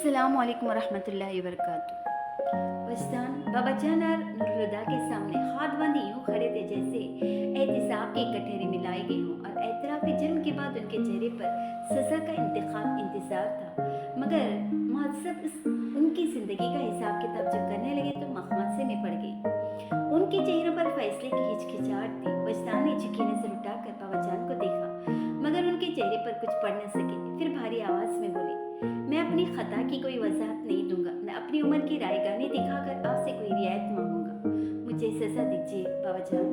अस्सलाम वालेकुम रहमतुल्लाहि वबरकातुहू। वजदान बाबा जान और नूरुल के सामने हाथ बांधे यूं खड़े थे जैसे एहतिसाब की कटहरे में लाई गई हों और एतराफ़ जुर्म के बाद उनके चेहरे पर सज़ा का इंतज़ार था। मगर मुहस्सब उनकी ज़िंदगी का हिसाब किताब जब करने लगे तो मखमसे में पड़ गई। उनके चेहरों पर फैसले की हिचकिचाहट थी। वजदान ने झुकी नज़र उठाकर बाबा जान को देखा मगर उनके चेहरे पर कुछ पढ़ न सके। फिर भारी आवाज़ में बोली, मैं अपनी खता की कोई वजाहत नहीं दूंगा, न अपनी उम्र की रायगानी दिखाकर आपसे कोई रियायत मांगूंगा। मुझे सजा दीजिए बाबा जान।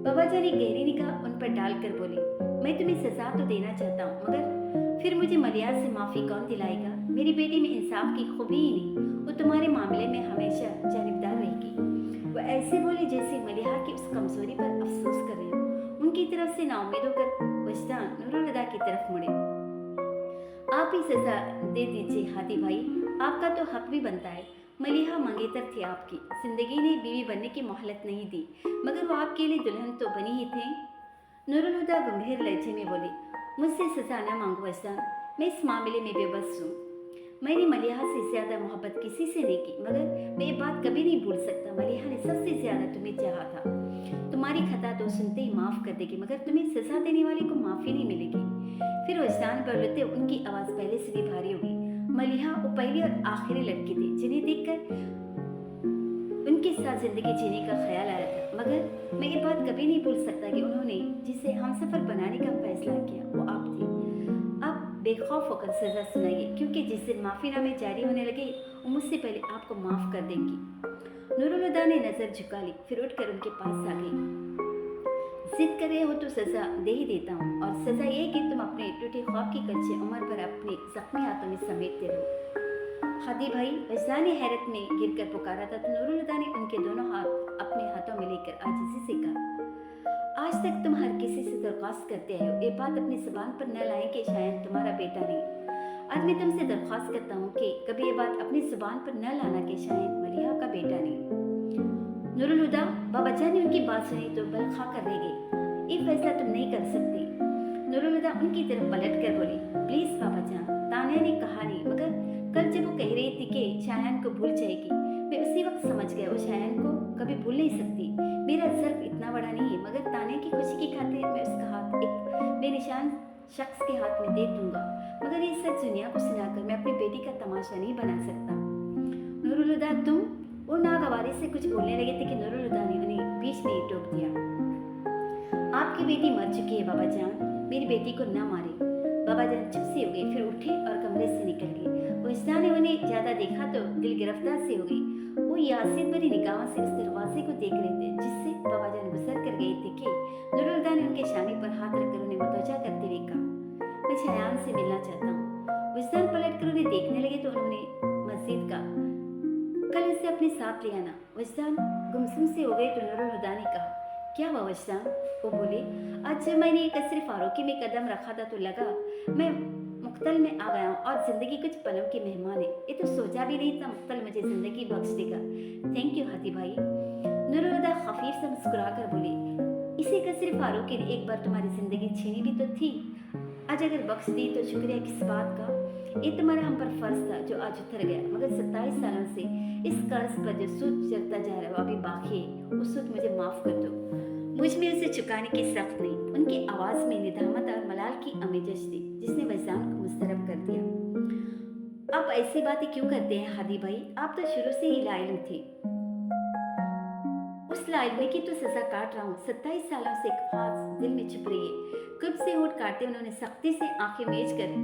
बाबा जान एक गहरी निगाह उन पर डालकर बोले, मैं तुम्हें सजा तो देना चाहता हूँ मगर फिर मुझे मलिया से माफ़ी कौन दिलाएगा। मेरी बेटी में इंसाफ की खूबी ही नहीं, वो तुम्हारे मामले में हमेशा जानिबदार रहेगी। वो ऐसे बोले जैसे मलिया की उस कमजोरी पर अफसोस कर रहे हो। उनकी तरफ से नाउम्मीद होकर वजदान नूरुल की तरफ मुड़े। आप ही सजा दे दीजिए हादी भाई, आपका तो हक भी बनता है। मलिहा मंगेतर थी आपकी, जिंदगी ने बीवी बनने की मोहलत नहीं दी मगर वो आपके लिए दुल्हन तो बनी ही थे। नूरुल हुदा गंभीर लहजे में बोली, मुझसे सजा न मांगो वजदान, मैं इस मामले में बेबस हूँ। मैंने मलिहा से ज़्यादा मोहब्बत किसी से नहीं की मगर मैं ये बात कभी नहीं भूल सकता। मलिहा ने सबसे ज़्यादा तुम्हें चाहा था। तुम्हारी खता तो सुनते ही माफ़ कर देगी मगर तुम्हें सजा देने वाले को माफ़ी नहीं मिलेगी। फिर वजदान पर रोते उनकी आवाज़ पहले से भी भारी हो गई। मलिहा वो पहली और आखिरी लड़की थी जिन्हें देखकर उनके साथ जिंदगी जीने का ख्याल आया था मगर मैं ये बात कभी नहीं भूल सकता कि उन्होंने जिसे हमसफर बनाने का फैसला किया वो आप थे। आप बेखौफ होकर सजा सुनाइए क्योंकि जिस दिन माफ़ीनामे जारी होने लगे वो मुझसे पहले आपको माफ़ कर देंगी। नूरुल हुदा ने नज़र झुका ली, फिर उठकर उनके पास आ गई। जिद कर रहे हो तो सजा दे ही देता हूँ और सजा ये कि तुम अपने टूटे ख्वाब की कच्चे उम्र पर अपने जख्मी हाथों में समेटते रहो। हादी भाई, वजदान ने हैरत में गिरकर पुकारा था तो नूरुल हुदा ने उनके दोनों हाथ अपने हाथों में लेकर आजिज़ी से कहा, आज तक तुम हर किसी से दरख्वास्त करते आए हो, ये बात अपनी जुबान पर न लाएं कि शायद तुम्हारा बेटा नहीं। आज मैं तुमसे दरख्वास्त करता हूँ कि कभी ये बात अपनी जुबान पर न लाना कि शायद मलिहा का बेटा नहीं। नूरुल हुदा, बाबा जान ने उनकी बात सुनी तो बल खा कर रह गई। ये फैसला तुम नहीं कर सकती। नूरुल हुदा उनकी तरफ पलट कर बोली, प्लीज बाबा जान। तानिया ने कहा नहीं मगर कल जब वो कह रही थी कि शायान को भूल जाएगी, मैं उसी वक्त समझ गया वो शायान को कभी भूल नहीं सकती। मेरा ज़र्फ इतना बड़ा नहीं है मगर तानिया की खुशी की खातिर मैं उसका हाथ एक बेनिशान शख्स के हाथ में दे दूंगा मगर ये सच दुनिया को सुनाकर मैं अपनी बेटी का तमाशा नहीं बना सकता। नूरुल हुदा, तुम? वो नागवारी से कुछ बोलने लगे थे कि नूरुल हुदा ने उन्हें बीच में ही टोक दिया। आपकी बेटी मर चुकी है बाबा जान, मेरी बेटी को ना मारे। बाबा जान चुप से हो गए, फिर उठे और कमरे से निकल गए। वजदान ने उन्हें ज्यादा देखा तो दिल गिरफ्तार से हो गई। वो यासीन भरी निगाहों से उस दरवाजे को देख रहे थे जिससे बाबा जान गुजर कर गए थे कि नूरुल हुदा ने उनके शाने पर हाथ रखकर उन्हें मुतवज्जा करते हुए कहा, मैं शायान से मिलना चाहता हूँ। वजदान पलट कर उन्हें देखने लगे तो उन्होंने मस्जिद का कल उसे अपने साथ ले आना। वजदान गुमसुम से हो गए तो नूरुल हुदा ने कहा, क्या हुआ वजदान? वो बोले, आज जब मैंने एक कसर फारूकी में कदम रखा था तो लगा मैं मुक्तल में आ गया हूँ और जिंदगी कुछ पलों की मेहमान है। ये तो सोचा भी नहीं था मुक्तल मुझे जिंदगी बख्श देगा। थैंक यू हादी भाई। नूरुल हुदा खफीफ से मुस्कुरा कर बोले, इसी कसर फारूकी ने एक बार तुम्हारी जिंदगी छीनी भी तो थी, आज अगर बख्श दी तो शुक्रिया किस बात का। ये तुम्हारा हम पर फर्ज था जो आज उतर गया मगर 27 सालों से इस कर्ज पर जो सूद चढ़ता जा रहा है वो अभी बाकी है। उस सूद मुझे माफ कर दो, मुझ में उसे चुकाने की सख्त नहीं। उनकी आवाज में निदामत और मलाल की आमेजश थी जिसने वजदान को मुस्तरब कर दिया। आप ऐसी बातें क्यों करते हैं हादी भाई? आप तो शुरू से ही लाइल थे। उस लाइल की तो सजा काट रहा हूँ। 27 सालों से एक ख्वाब दिल में छुप रही है। कब से होठ काटते उन्होंने सख्ती से आंखें मेज कर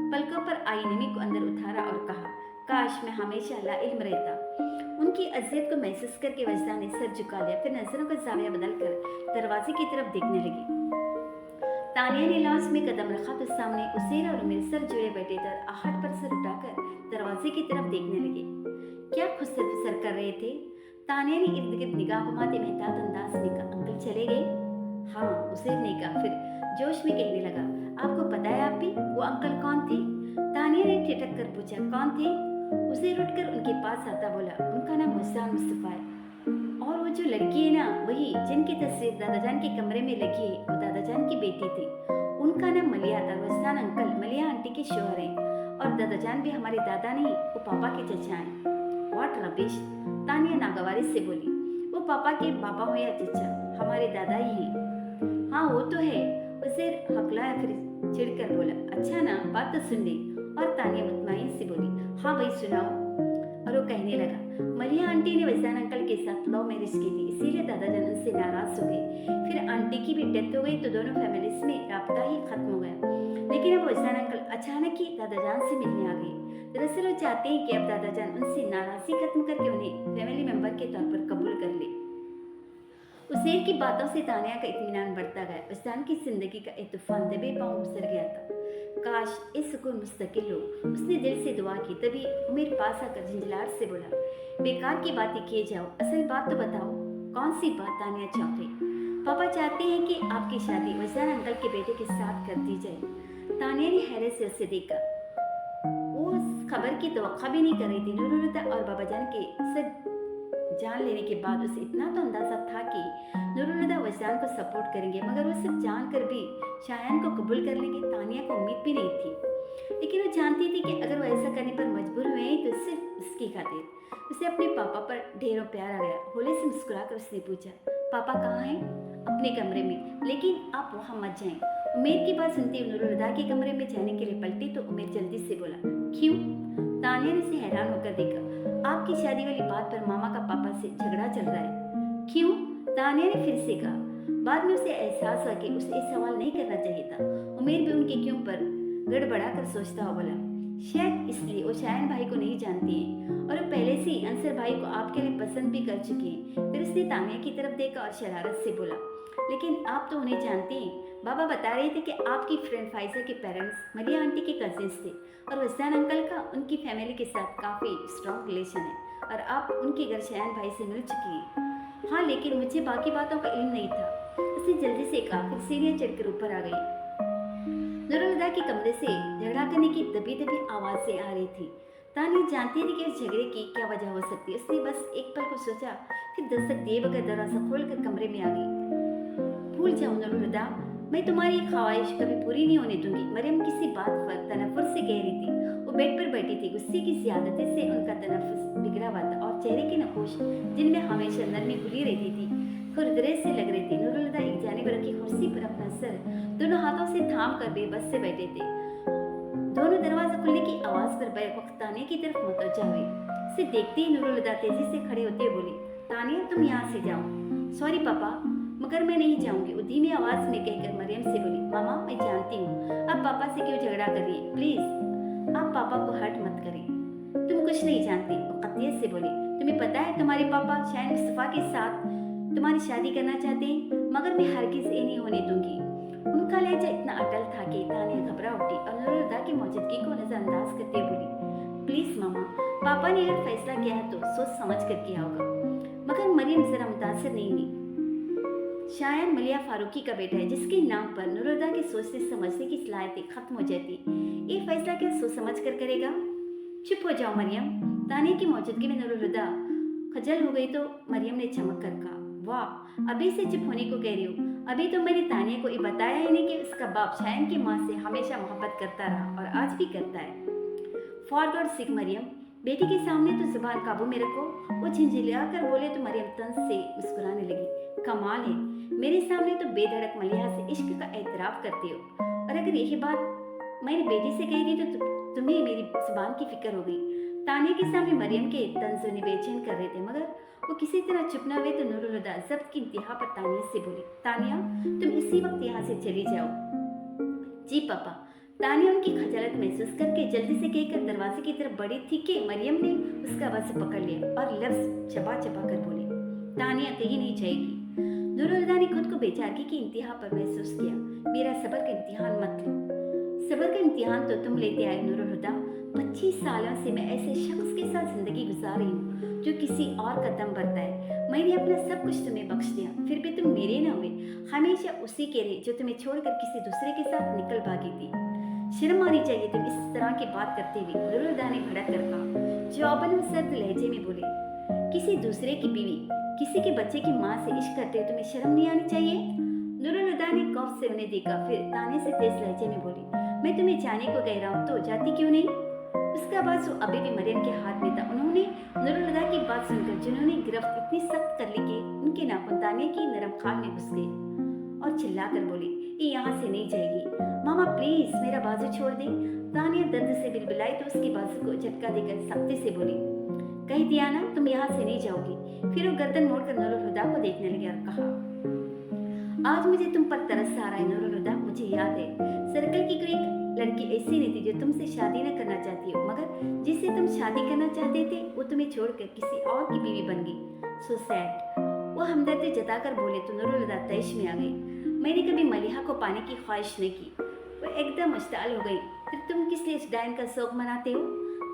पलकों पर आई नमी को अंदर उतारा और कहा, काश मैं हमेशा लाइल्म रहता। उनकी अजियत को महसूस करके वजदान ने सर झुका लिया, फिर नजरों का जाविया बदलकर दरवाजे की तरफ देखने लगी। तानिया ने लॉन्च में कदम रखा तो सामने उसेर और उमेर सर जुड़े बैठे थे और आहट पर सर उठाकर दरवाजे की तरफ देखने लगे। क्या खुद सर कर रहे थे? तानिया ने इर्द गिर्द निगाह घुमाते मेहतात अंदाज में कहा, अंकल चले गए? हाँ, उसेर ने कहा, फिर जोश में कहने लगा, आपको पता है आप भी वो अंकल कौन थे? तानिया ने ठिठक कर पूछा, कौन थे? उसेर उठकर उनके पास आता बोला, उनका नाम मुस्तान मुस्तफा है और वो जो लड़की है ना वही जिनकी तस्वीर दादाजान के कमरे में लगी है वो दादाजान की बेटी थी। उनका नाम मलिया था। वजदान अंकल मलिया आंटी के शोहर हैं और दादा जान भी हमारे दादा नहीं, वो पापा के चचा हैं। व्हाट रबिश, तानिया नागवारिश से बोली। वो पापा के पापा हो या चचा, हमारे दादा ही हैं। हाँ वो तो है, उसे हकलाया, फिर चिढ़कर बोला। अच्छा ना, बात तो सुन ली। और तानिया मुतमईन से बोली, हाँ भाई सुनाओ। और वो कहने लगा, मलिया आंटी ने वैजान अंकल के साथ लव मैरिज की थी, इसीलिए दादाजान उनसे नाराज हो गए। फिर आंटी की भी डेथ हो गई तो दोनों फैमिलीज में राब्ता ही खत्म हो गया। लेकिन अब वैजान अंकल अचानक ही दादाजान से मिलने आ गए। दरअसल वो चाहते हैं कि अब दादाजान उनसे नाराजगी खत्म करके उन्हें फैमिली मेंबर के तौर पर कबूल कर ले। उसेर की बातों से तानिया का इत्मीनान बढ़ता गया। वैजान की जिंदगी का एक तूफान दबे पांव गुजर गया था। काश इस सुकून मुस्तकिल हो, उसने दिल से दुआ की। तभी उमेर पास आकर झंझलाहट से बोला, बेकार की बातें किए जाओ, असल बात तो बताओ। कौन सी बात? तानिया चौंकी। पापा चाहते हैं कि आपकी शादी वैजान अंकल के बेटे के साथ कर दी जाए। तानिया ने हैरत से उसे देखा। वो उस खबर की तवक्का भी नहीं कर रही थी। नूरुलता और बाबाजान के सब जान लेने के बाद उसे इतना तो अंदाजा था कि नूरुलता वैजान को सपोर्ट करेंगे, मगर वो सब जानकर भी शायान को कबूल कर लेंगे, तानिया को उम्मीद भी नहीं थी। लेकिन वो जानती थी कि अगर वो ऐसा करने पर मजबूर हुए तो सिर्फ उसकी खातिर। उसे अपने पापा पर ढेरों प्यार आ गया। होले से मुस्कुराकर उसने पूछा, पापा कहाँ हैं? अपने कमरे में, लेकिन आप वहाँ मत जाएं। उमेर की बात सुनते हुए नूरुलता के कमरे में जाने के लिए पलटी तो उमेर जल्दी से बोला, क्यों? तानिया ने उसे हैरान होकर देखा। आपकी शादी वाली बात पर मामा का पापा से झगड़ा चल रहा है। क्यों? तानिया ने फिर से कहा। बाद में उसे एहसास हुआ कि उसे सवाल नहीं करना चाहिए था। उमेर भी उनके क्यों पर गड़बड़ा कर सोचता हुआ बोला, शायद इसलिए वो शायन भाई को नहीं जानती है और वो पहले से ही अंसर भाई को आपके लिए पसंद भी कर चुकी हैं। फिर उसने तानिया की तरफ देखा और शरारत से बोला, लेकिन आप तो उन्हें जानती हैं। बाबा बता रहे थे कि आपकी फ्रेंड फाइजा के पेरेंट्स मरिया आंटी के कजिन्स थे और वैजान अंकल का उनकी फैमिली के साथ काफ़ी स्ट्रॉन्ग रिलेशन है और आप उनके घर शायन भाई से मिल चुकी हैं। हाँ, लेकिन मुझे बाकी बातों का इल्म नहीं था। उसने जल्दी से कहा, फिर सीढ़ियाँ चढ़कर ऊपर आ गई। नूरुलता के कमरे से झगड़ा करने की दबी दबी आवाज़ें आ रही थी। तानिया जानती थी कि उस झगड़े की क्या वजह हो सकती है। उसने बस एक पल को सोचा, फिर दस्तक दिए बगैर दरवाजा खोलकर कमरे में आ गई। भूल जाओ नूरुलता, मैं तुम्हारी ख्वाहिश कभी पूरी नहीं होने दूंगी। मरियम किसी बात पर तनफ्फुर से कह रही थी। वो बेड पर बैठी थी। गुस्से की ज़्यादती से उनका तनफ्फुस बिगड़ा हुआ था और चेहरे के नकोश जिनमें हमेशा नरमी घुली रहती थी खुरदरे से लग रही थी। नूरुलता एक जानिब रखी कुर्सी पर अपना सर दोनों हाथों से थाम कर बेबस से बैठे थे। दोनों दरवाजा खुलने की आवाज़ पर बैक वक्त तानिया की तरफ मुतवज्जा हुई। उसे देखते ही नूरुलता तेजी से खड़े होते बोली, तानिया तुम यहाँ से जाओ। सॉरी पापा, मगर मैं नहीं जाऊंगी, वो धीमी आवाज में कहकर मरियम से बोली, मामा मैं जानती हूँ आप पापा से क्यों झगड़ा कर रही हैं, प्लीज आप पापा को हर्ट मत करें। तुम कुछ नहीं जानती, वो कतियत से बोली। तुम्हें पता है तुम्हारे पापा शायद मुस्तफा के साथ तुम्हारी शादी करना चाहते हैं, मगर मैं हरगिज़ ये नहीं होने दूंगी। उनका लहजा इतना अटल था कि तानिया घबरा उठी और नूरुलता की मौजूदगी को नजरअंदाज करते बोली, प्लीज मामा, पापा ने अगर फैसला किया है तो सोच समझ कर किया होगा। मगर मरियम जरा मुतासर नहीं हुई। शायद मलिया फारूकी का बेटा है जिसके नाम पर नूरुलता की सोचने समझने की सलाहियतें खत्म हो जाती। ये फैसला क्या सोच समझ कर करेगा? चुप हो जाओ मरियम। तानिया की मौजूदगी में नूरुलता खजल हो गई तो मरियम ने चमक कर कहा, वाह, अभी से चुप होने को कह रही हो? अभी तो मैंने तानिया को ये बताया ही नहीं कि उसका बाप शायन की माँ से हमेशा मोहब्बत करता रहा और आज भी करता है। फॉर गॉड सिक मरियम, बेटी के सामने तो जुबान काबू में रखो। वो झिंझिला कर बोले तो मरियम तंज से मुस्कुराने लगी। कमाल है, मेरे सामने तो बेधड़क मलिहा से इश्क का एतराफ़ करते हो, और अगर यही बात मैंने बेटी से कही थी तो तुम्हें मेरी जुबान की फिक्र हो गई। तानिया के सामने मरियम के तंजुने बेचैन कर रहे थे, मगर वो किसी तरह चुप न हुए तो नूरुलता जब्त की इंतहा पर तानिया से बोली, तानिया तुम इसी वक्त यहाँ से चली जाओ। जी पापा। तानिया उनकी खजालत महसूस करके जल्दी से कहकर दरवाजे की तरफ बढ़ी थी कि मरियम ने उसका बस पकड़ लिया और लफ्ज चबा चबा कर बोली, तानिया कहीं नहीं जाएगी। नूरुलता ने खुद को बेचारगी की इंतहा पर महसूस किया। मेरा सब्र का इम्तिहान मत लो। सब्र का इम्तिहान तो तुम लेते आए नूरुलता। 25 सालों से मैं ऐसे शख्स के साथ जिंदगी गुजार रही हूँ जो किसी और का दम भरता है। मैंने अपना सब कुछ तुम्हें बख्श दिया, फिर भी तुम मेरे न हुए। हमेशा उसी के रहे जो तुम्हें छोड़कर किसी दूसरे के साथ निकल भागी थी। शर्म आनी चाहिए तुम इस तरह की बात करते हुए, नूरुलता ने भड़क कर कहा। जवाबन में सर्द लहजे में बोले, किसी दूसरे की बीवी, किसी के बच्चे की माँ से इश्क करते हुए तुम्हें शर्म नहीं आनी चाहिए? नूरुलता ने कौफ से उन्हें देखा, फिर ताने से तेज लहजे में बोली, मैं तुम्हें जाने को कह रहा हूँ तो जाती क्यों नहीं? बाजू अभी भी मरियम के हाथ में था। उन्होंने नूरुल हुदा की बात सुनकर जिन्होंने गिरफ्त इतनी सख्त कर ली कि उनके नाखून तानिया की नरम खाल में घुस गए और चिल्लाकर बोली, ये यहाँ से नहीं जाएगी। मामा प्लीज मेरा बाजू छोड़ दे। तानिया दर्द से बिलबिलाई तो उसके बाजू को झटका देकर सख्ती से बोली, कह दिया ना तुम यहाँ से नहीं जाओगी। फिर वो गर्दन मोड़कर नूरुल हुदा को देखने लगी और कहा, आज मुझे तुम पर तरस आ रहा है नूरुल हुदा। मुझे याद है सर्कल की कोई एक लड़की ऐसी नहीं थी जो तुमसे शादी न करना चाहती हो, मगर जिसे तुम शादी करना चाहते थे वो तुम्हें छोड़कर किसी और की बीवी बन गई। So sad. वो हमदर्दी जताकर बोले तो नूरुल हुदा तैश में आ गई। मैंने कभी मलिहा को पाने की ख्वाहिश नहीं की। वो एकदम मुश्ताल हो गई। फिर तुम किस लिए इस डायन का शौक मनाते हो?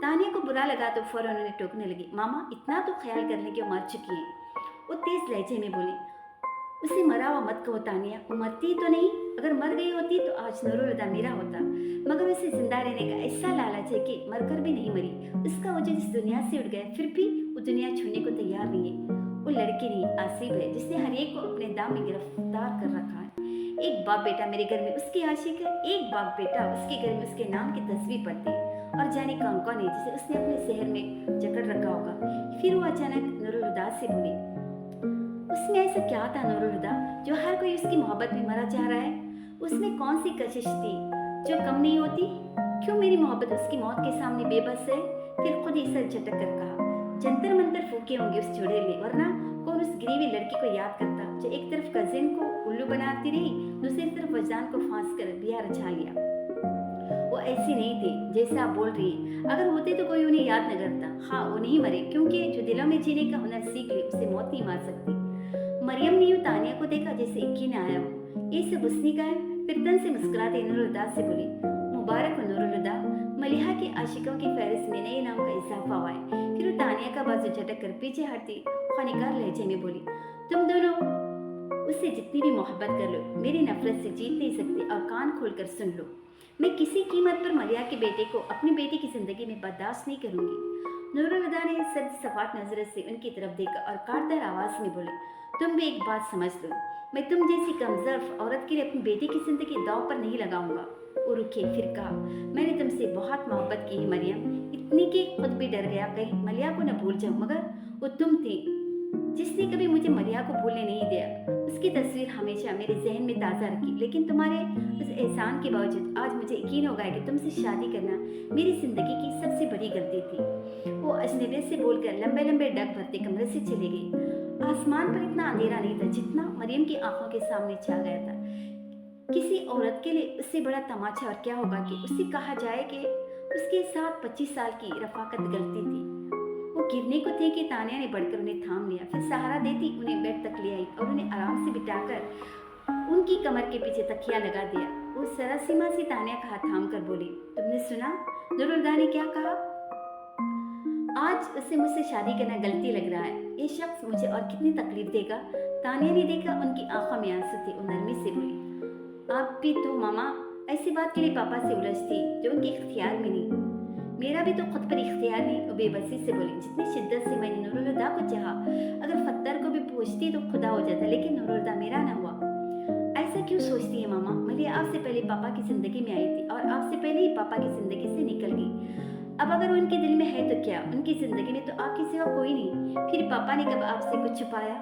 तानिया को बुरा लगा तो फौरन उन्हें टोकने लगी। मामा इतना तो ख्याल कर लें कि वो मर चुकी है। वो तेज लहजे में बोली, उसे मरा हुआ मत कहो तानिया, वो मरती तो नहीं। अगर मर गई होती तो आज नूरुल हुदा मेरा होता, मगर उसे जिंदा रहने का ऐसा लालच है कि मरकर भी नहीं मरी। उसका वजूद इस दुनिया से उड़ गया, फिर भी वो दुनिया छोड़ने को तैयार नहीं है। वो लड़की नहीं आसिफ है जिसने हर एक को अपने दाम में गिरफ्तार कर रखा है। एक बाप बेटा मेरे घर में उसकी आशिक है, एक बाप बेटा उसके घर में उसके नाम की तस्वीर पड़ती है, और जाने कौन कौन है जिसे उसने अपने शहर में जकड़ रखा होगा। फिर वो अचानक नूरुल हुदा से बोली, उसमें ऐसा क्या था नूरुल हुदा जो हर कोई उसकी मोहब्बत में मरा जा रहा है? उसमें कौन सी कशिश थी जो कम नहीं होती? क्यों मेरी मोहब्बत उसकी मौत के सामने बेबस है? फिर खुद ही सर झटक कर कहा, जंतर मंतर फूके होंगे उस चुड़ैल, वरना कौन उस गिरी हुई लड़की को याद करता जो एक तरफ कजिन को उल्लू बनाती रही, दूसरी तरफ वजदान को फांस कर बिया रचा लिया। वो ऐसी नहीं थी जैसा आप बोल रही हैं। अगर होते तो कोई उन्हें याद न करता। हाँ वो नहीं मरे, क्योंकि जो दिलों में जीने का हुनर सीख ले उसे मौत नहीं मार सकती। मरियम ने यूं तानिया को देखा जैसे यकीन आया हो। ये सब उसने कहा है। फिर तन से मुस्कुराते नूरुल हुदा से बोली, मुबारक हो नूरुल हुदा, मलिहा के आशिकों की फहरिस्त में नए नाम का इजाफा हुआ है। फिर वो तानिया का बाजू झटक कर पीछे हटती खानिकार लहजे में बोली, तुम दोनों उससे जितनी भी मोहब्बत कर लो, मेरी नफरत से जीत नहीं सकते। और कान खोलकर सुन लो, मैं किसी कीमत पर मलिहा के बेटे को अपनी बेटी की जिंदगी में बर्दाश्त नहीं करूंगी। नूरुल हुदा ने सख्त सपाट नजर से उनकी तरफ देखा और काटदार आवाज में बोले, तुम भी एक बात समझ लो, मैं तुम जैसी कमजोर औरत के लिए अपनी बेटी की जिंदगी दांव पर नहीं लगाऊंगा। वो रुके, फिर कहा, मैंने तुमसे बहुत मोहब्बत की है मरियम, इतनी कि खुद भी डर गया कहीं मलिहा को न भूल जाऊं, मगर वो तुम थी जिसने कभी मुझे मलिहा को भूलने नहीं दिया। उसकी तस्वीर हमेशा मेरे जहन में ताज़ा रखी, लेकिन तुम्हारे उस एहसान के बावजूद आज मुझे यकीन हो गया कि तुमसे शादी करना मेरी जिंदगी की सबसे बड़ी गलती थी। वो अजनबी से बोलकर लंबे लंबे डग भरते कमरे से चले गई। आसमान पर इतना अंधेरा नहीं था जितना मरियम की आंखों के सामने छा गया था। किसी औरत के लिए उससे बड़ा तमाचा और क्या होगा कि उससे कहा जाए कि उसके साथ 25 साल की रफाकत गलती थी। वो गिरने को थे कि तानिया ने बढ़कर उन्हें थाम लिया, फिर सहारा देती उन्हें बेड तक ले आई और उन्हें आराम से बिठाकर उनकी कमर के पीछे तकिया लगा दिया। वो सरासीमा से तानिया का हाथ थाम कर बोली, तुमने सुना नूरुल हुदा ने क्या कहा? आज उसे मुझसे शादी करना गलती लग रहा है। ये शख्स मुझे और कितनी तकलीफ देगा। तानिया ने देखा उनकी आंखों में आंसू थे। वो नरमी से बोली, आप भी तो मामा ऐसी बात के लिए पापा से उलझती जो उनके इख्तियार में नहीं। मेरा भी तो खुद पर इख्तियार नहीं। वो बेबसी से बोली, जितनी शिद्दत से मैंने नूरुल हुदा को चाहा, अगर पत्थर को भी पूछती तो खुदा हो जाता, लेकिन नूरुल हुदा मेरा ना हुआ। ऐसा क्यों सोचती है मामा? मलिहा आपसे पहले पापा की जिंदगी में आई थी और आपसे पहले ही पापा की जिंदगी से निकल गई। अब अगर वो उनके दिल में है तो क्या, उनकी जिंदगी में तो आपके सिवा कोई नहीं। फिर पापा ने कब आपसे कुछ छुपाया?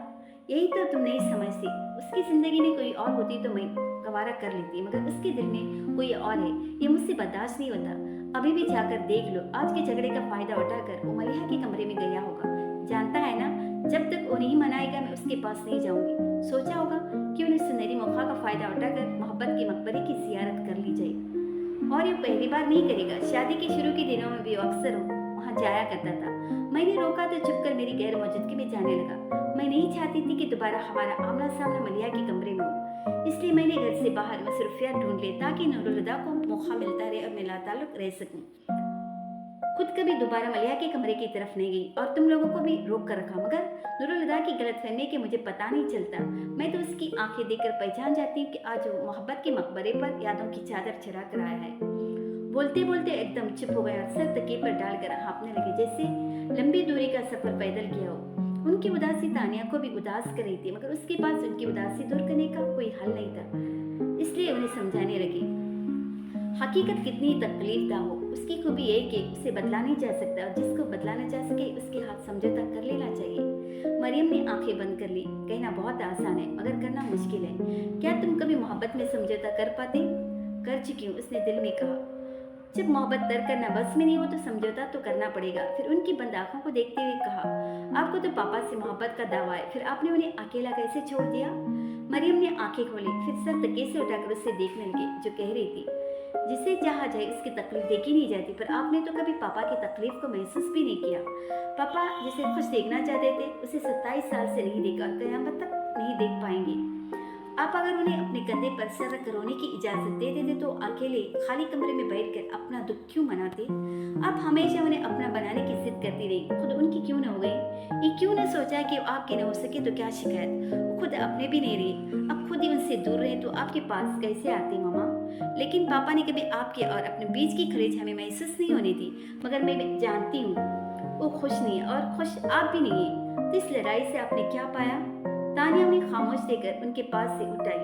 यही तो तुम नहीं समझती। उसकी जिंदगी में कोई और होती तो मैं गवारा कर लेती, मगर उसके दिल में कोई और है, ये मुझसे बर्दाश्त नहीं होता। अभी भी जाकर देख लो। आज के झगड़े का फायदा उठाकर वो मलिहा के कमरे में गया होगा। जानता है ना, जब तक वो नहीं मनाएगा मैं उसके पास नहीं जाऊंगी। सोचा होगा कि उन्हें सुनहरी मौका का फायदा उठाकर मोहब्बत के मकबरे की जियारत कर ली जाए। और ये पहली बार नहीं करेगा। शादी के शुरू के दिनों में भी वो अक्सर वहाँ जाया करता था। मैंने रोका तो चुप कर मेरी गैर मौजूदगी में जाने लगा। मैं नहीं चाहती थी कि दोबारा हमारा आमना सामना मलिहा के कमरे में हो, इसलिए मैंने घर से बाहर मसरूफियात ढूंढ ली ताकि नूरुल हुदा को मौका मिलता रहे और मैं लाताल्लुक रह सकूं। खुद कभी दोबारा मलिहा के कमरे की तरफ नहीं गई और तुम लोगों को भी रोक कर रखा, मगर नूरुल हुदा की गलतफहमी के मुझे पता नहीं चलता। मैं तो उसकी आंखें देखकर पहचान जाती हूँ कि आज वो मोहब्बत के मकबरे पर यादों की चादर चढ़ा कर आया है। बोलते बोलते एकदम चुप हो गया और सर तकिए पर डालकर हाँफने लगे जैसे लंबी दूरी का सफर पैदल किया हो। उनकी उदासी तानिया को भी उदास कर रही थी, मगर उसके पास उनकी उदासी दूर करने का कोई हल नहीं था, इसलिए उन्हें समझाने लगी। हकीकत कितनी तकलीफ दा हो, उसकी खूबी ये कि उसे बदला नहीं जा सकता और जिसको बदला न जा सके उसके हाथ समझौता कर लेना चाहिए। मरियम ने आंखें बंद कर ली। कहना बहुत आसान है मगर करना मुश्किल है। क्या तुम कभी मोहब्बत में समझौता कर पाते? कर चुकी हूँ, उसने दिल में कहा। जब मोहब्बत तर्क करना बस में नहीं हो तो समझौता तो करना पड़ेगा। फिर उनकी बंद आंखों को देखते हुए कहा, आपको तो पापा से मोहब्बत का दावा है, फिर आपने उन्हें अकेला कैसे छोड़ दिया? मरियम ने आंखें खोली, फिर सर तकिए से उठाकर उससे देखने लगे, जो कह रही थी, जिसे चाहा जाए उसकी तकलीफ देखी नहीं जाती, पर आपने तो कभी पापा की तकलीफ को महसूस भी नहीं किया। पापा जिसे खुश देखना चाहते थे उसे 27 साल से नहीं देखा और कयामत तक नहीं देख पाएंगे। आप अगर उन्हें अपने कंधे पर सर रख रोने की इजाजत दे देते तो अकेले खाली कमरे में बैठकर अपना दुख क्यों मनाते? आप हमेशा उन्हें अपना बनाने की जिद करती रही, खुद उनकी क्यों न हो गई? ये क्यों न सोचा कि आपके न हो सके तो क्या शिकायत? वो खुद अपने भी नहीं रही, अब खुद ही उनसे दूर रहे तो आपके पास कैसे आती मामा? लेकिन पापा ने कभी आपके और अपने बीच की खरीद हमें महसूस नहीं होने दी। मगर मैं जानती हूँ वो खुश नहीं है और खुश आप भी नहीं है। तो इस लड़ाई से आपने क्या पाया? तानिया उन्हें खामोश देकर उनके पास से उठ आई।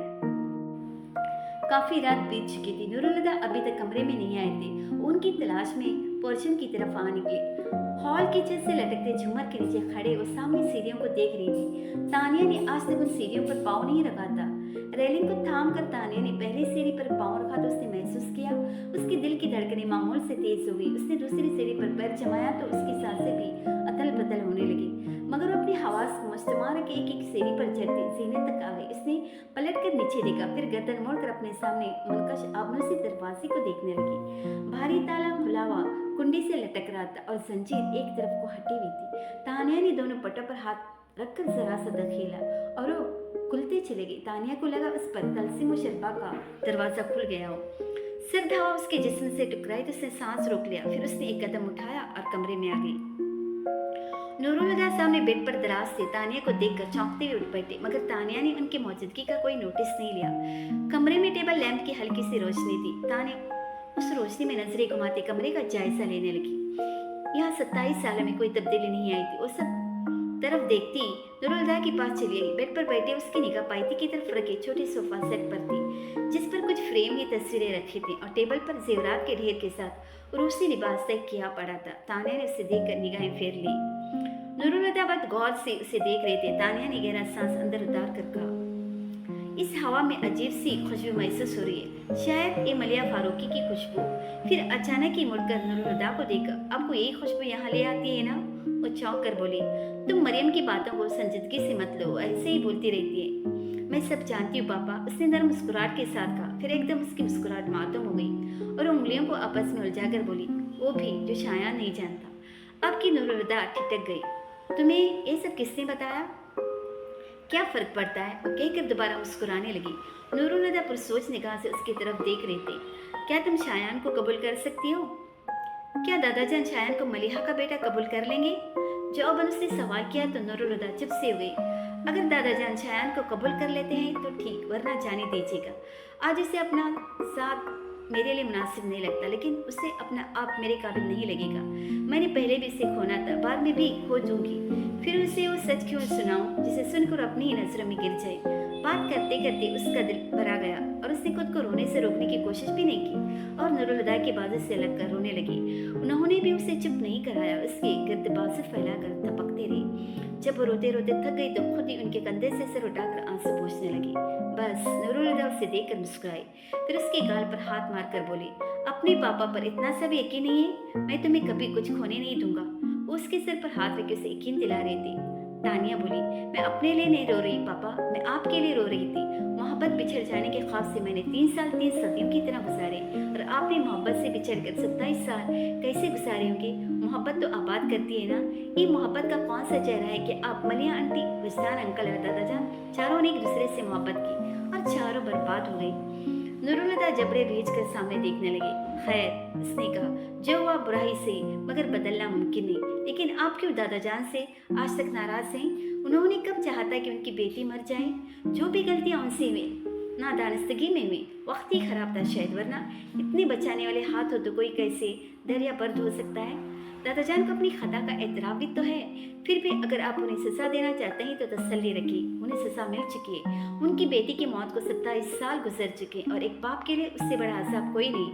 काफी रात बीत चुकी थी। नूरुलदा अभी तक कमरे में नहीं आए थे। उनकी तलाश में पोर्शन की तरफ आ निकले। हॉल की छत से लटकते झूमर के नीचे खड़े और सामने सीढ़ियों को देख रही थी। तानिया ने आज तक उन सीढ़ियों पर पाँव नहीं रखा था। रेलिंग को थाम कर तानिया ने पहली सीढ़ी पर पाँव रखा तो उसने महसूस किया उसके दिल की धड़कनें मामूल से तेज हो गई। उसने दूसरी सीढ़ी पर पैर जमाया तो उसकी सांसें भी अतल बतल होने लगी, मगर वो अपनी हवास को मुश्तमार के एक सीढ़ी पर चढ़ते सीने तक आ गई। उसने पलट कर नीचे देखा, फिर गर्दन मोड़कर अपने सामने मुनकश आभनों से दरवाजे को देखने लगी। भारी ताला खुला हुआ कुंडी से लटक रहा था और जंजीर एक तरफ को हटी हुई थी। तानिया ने दोनों पटों पर हाथ रखकर जरा सा दखेला और वो खुलते चले गए। तानिया को लगा उस पर तलसीम शरबा का दरवाजा खुल गया हो। सिर हवा उसके जिस्म से टकराई तो उसने सांस रोक लिया। फिर उसने एक कदम उठाया और कमरे में आ गई। नूरुलदा सामने बेड पर दराज थे। तानिया को देखकर चौंकते हुए उठ बैठे, मगर तानिया ने उनकी मौजूदगी का कोई नोटिस नहीं लिया। कमरे में टेबल लैंप की हल्की सी रोशनी थी। तानिया उस रोशनी में नजरें घुमाते कमरे का जायजा लेने लगी। यहाँ 27 साल में कोई तब्दीली नहीं आई थी। वो सब तरफ देखती नूरुलदा के पास चली गई। बेड पर बैठे उसकी निगाह पायती की तरफ रखे छोटे सोफा सेट पर थी, जिस पर कुछ फ्रेम की तस्वीरें रखी थी और टेबल पर जेवरात के ढेर के साथ रूसी लिबास तय किया पड़ा था। तानिया ने उसे देखकर निगाहें फेर ली। नूरुलदा बहुत गौर से उसे देख रहे थे। तानिया ने गहरा सांस अंदर उतार कर कहा, इस हवा में अजीब सी खुशबू महसूस हो रही है, शायद ये मलिया फारूकी की खुशबू। फिर अचानक ही मुड़कर नूरुलदा को देखा, आपको यही खुशबू यहाँ ले आती है ना? वो चौंक कर बोली, तुम मरियम की बातों को संजीदगी से मत लो, ऐसे ही बोलती रहती है। मैं सब जानती हूँ पापा, उसने नर्म मुस्कुराहट के साथ कहा। फिर एकदम उसकी मुस्कुराहट मातूम हो गई और उंगलियों को आपस में उलझाकर बोली, वो भी जो शायद नहीं जानता। आपकी नूरुलदा ठिठक गई, तुम्हें ये सब किसने बताया? क्या फर्क पड़ता है? वो कहकर दोबारा मुस्कुराने लगी। नूरुलदा पुरसोच निगाह से उसकी तरफ देख रहे थे। क्या तुम शायान को कबूल कर सकती हो? क्या दादाजान शायान को मलिहा का बेटा कबूल कर लेंगे? जवाबन उसने सवाल किया तो नूरुलदा चुप से हो गई। अगर दादाजान शायान को कबूल कर लेते हैं तो ठीक, वरना जाने दीजिएगा। आज उसे अपना साथ मेरे लिए मुनासिब नहीं लगता, लेकिन उसे अपना आप मेरे काबिल नहीं लगेगा। मैंने पहले भी इसे खोना था, बाद में भी खो दूंगी। फिर उसे वो सच क्यों सुनाऊं जिसे सुनकर अपनी ही नजरों में गिर जाए। बात करते करते उसका दिल भरा गया और उसने खुद को रोने से रोकने की कोशिश भी नहीं की और नूरुलदा के बाजू से लगकर रोने लगी। उन्होंने भी उसे चुप नहीं कराया, उसके गिर्द बाजू फैलाकर थपकते रहे। जब वो रोते रोते थक गई तो खुद ही उनके कंधे से सिर उठाकर आंसू पोंछने लगी। बस, नूरुलदा उसे देखकर मुस्कुराई, फिर उसके गाल पर हाथ मारकर बोली, अपने पापा पर इतना सब यकीन नहीं है? मैं तुम्हें कभी कुछ खोने नहीं दूंगा। वो उसके सिर पर हाथ रखे उसे यकीन दिला रही थी। तानिया बोली, मैं अपने लिए नहीं रो रही पापा, मैं आपके लिए रो रही थी। मोहब्बत बिछड़ जाने के ख्वाब से मैंने 3 साल 3 सदियों की तरह गुजारे और आपने मोहब्बत से बिछड़कर 27 साल कैसे गुजारे होंगे? मोहब्बत तो आबाद करती है ना। ये मोहब्बत का कौन सा चेहरा है कि आप मलिया आंटी, विजदान अंकल और दादाजान चारों ने एक दूसरे से मोहब्बत की और चारों बर्बाद हो गई। नूरुलदा जबड़े भेजकर सामने देखने लगे। खैर, उसने कहा, जो हुआ बुराई से, मगर बदलना मुमकिन नहीं। लेकिन आप क्यों दादाजान से आज तक नाराज हैं? उन्होंने कब चाहता कि उनकी बेटी मर जाए? जो भी गलतियां उनसे हुई, नादानस्तगी में हुई, वक्त ही खराब था शायद, वरना इतने बचाने वाले हाथ हो तो कोई कैसे दरिया बर्द हो सकता है? दादाजान को अपनी खता का एतराफ भी तो है। फिर भी अगर आप उन्हें सजा देना चाहते हैं तो तसल्ली रखिए, उन्हें सजा मिल चुकी है। उनकी बेटी की मौत को 27 साल गुजर चुके और एक बाप के लिए उससे बड़ा अज़ाब कोई नहीं।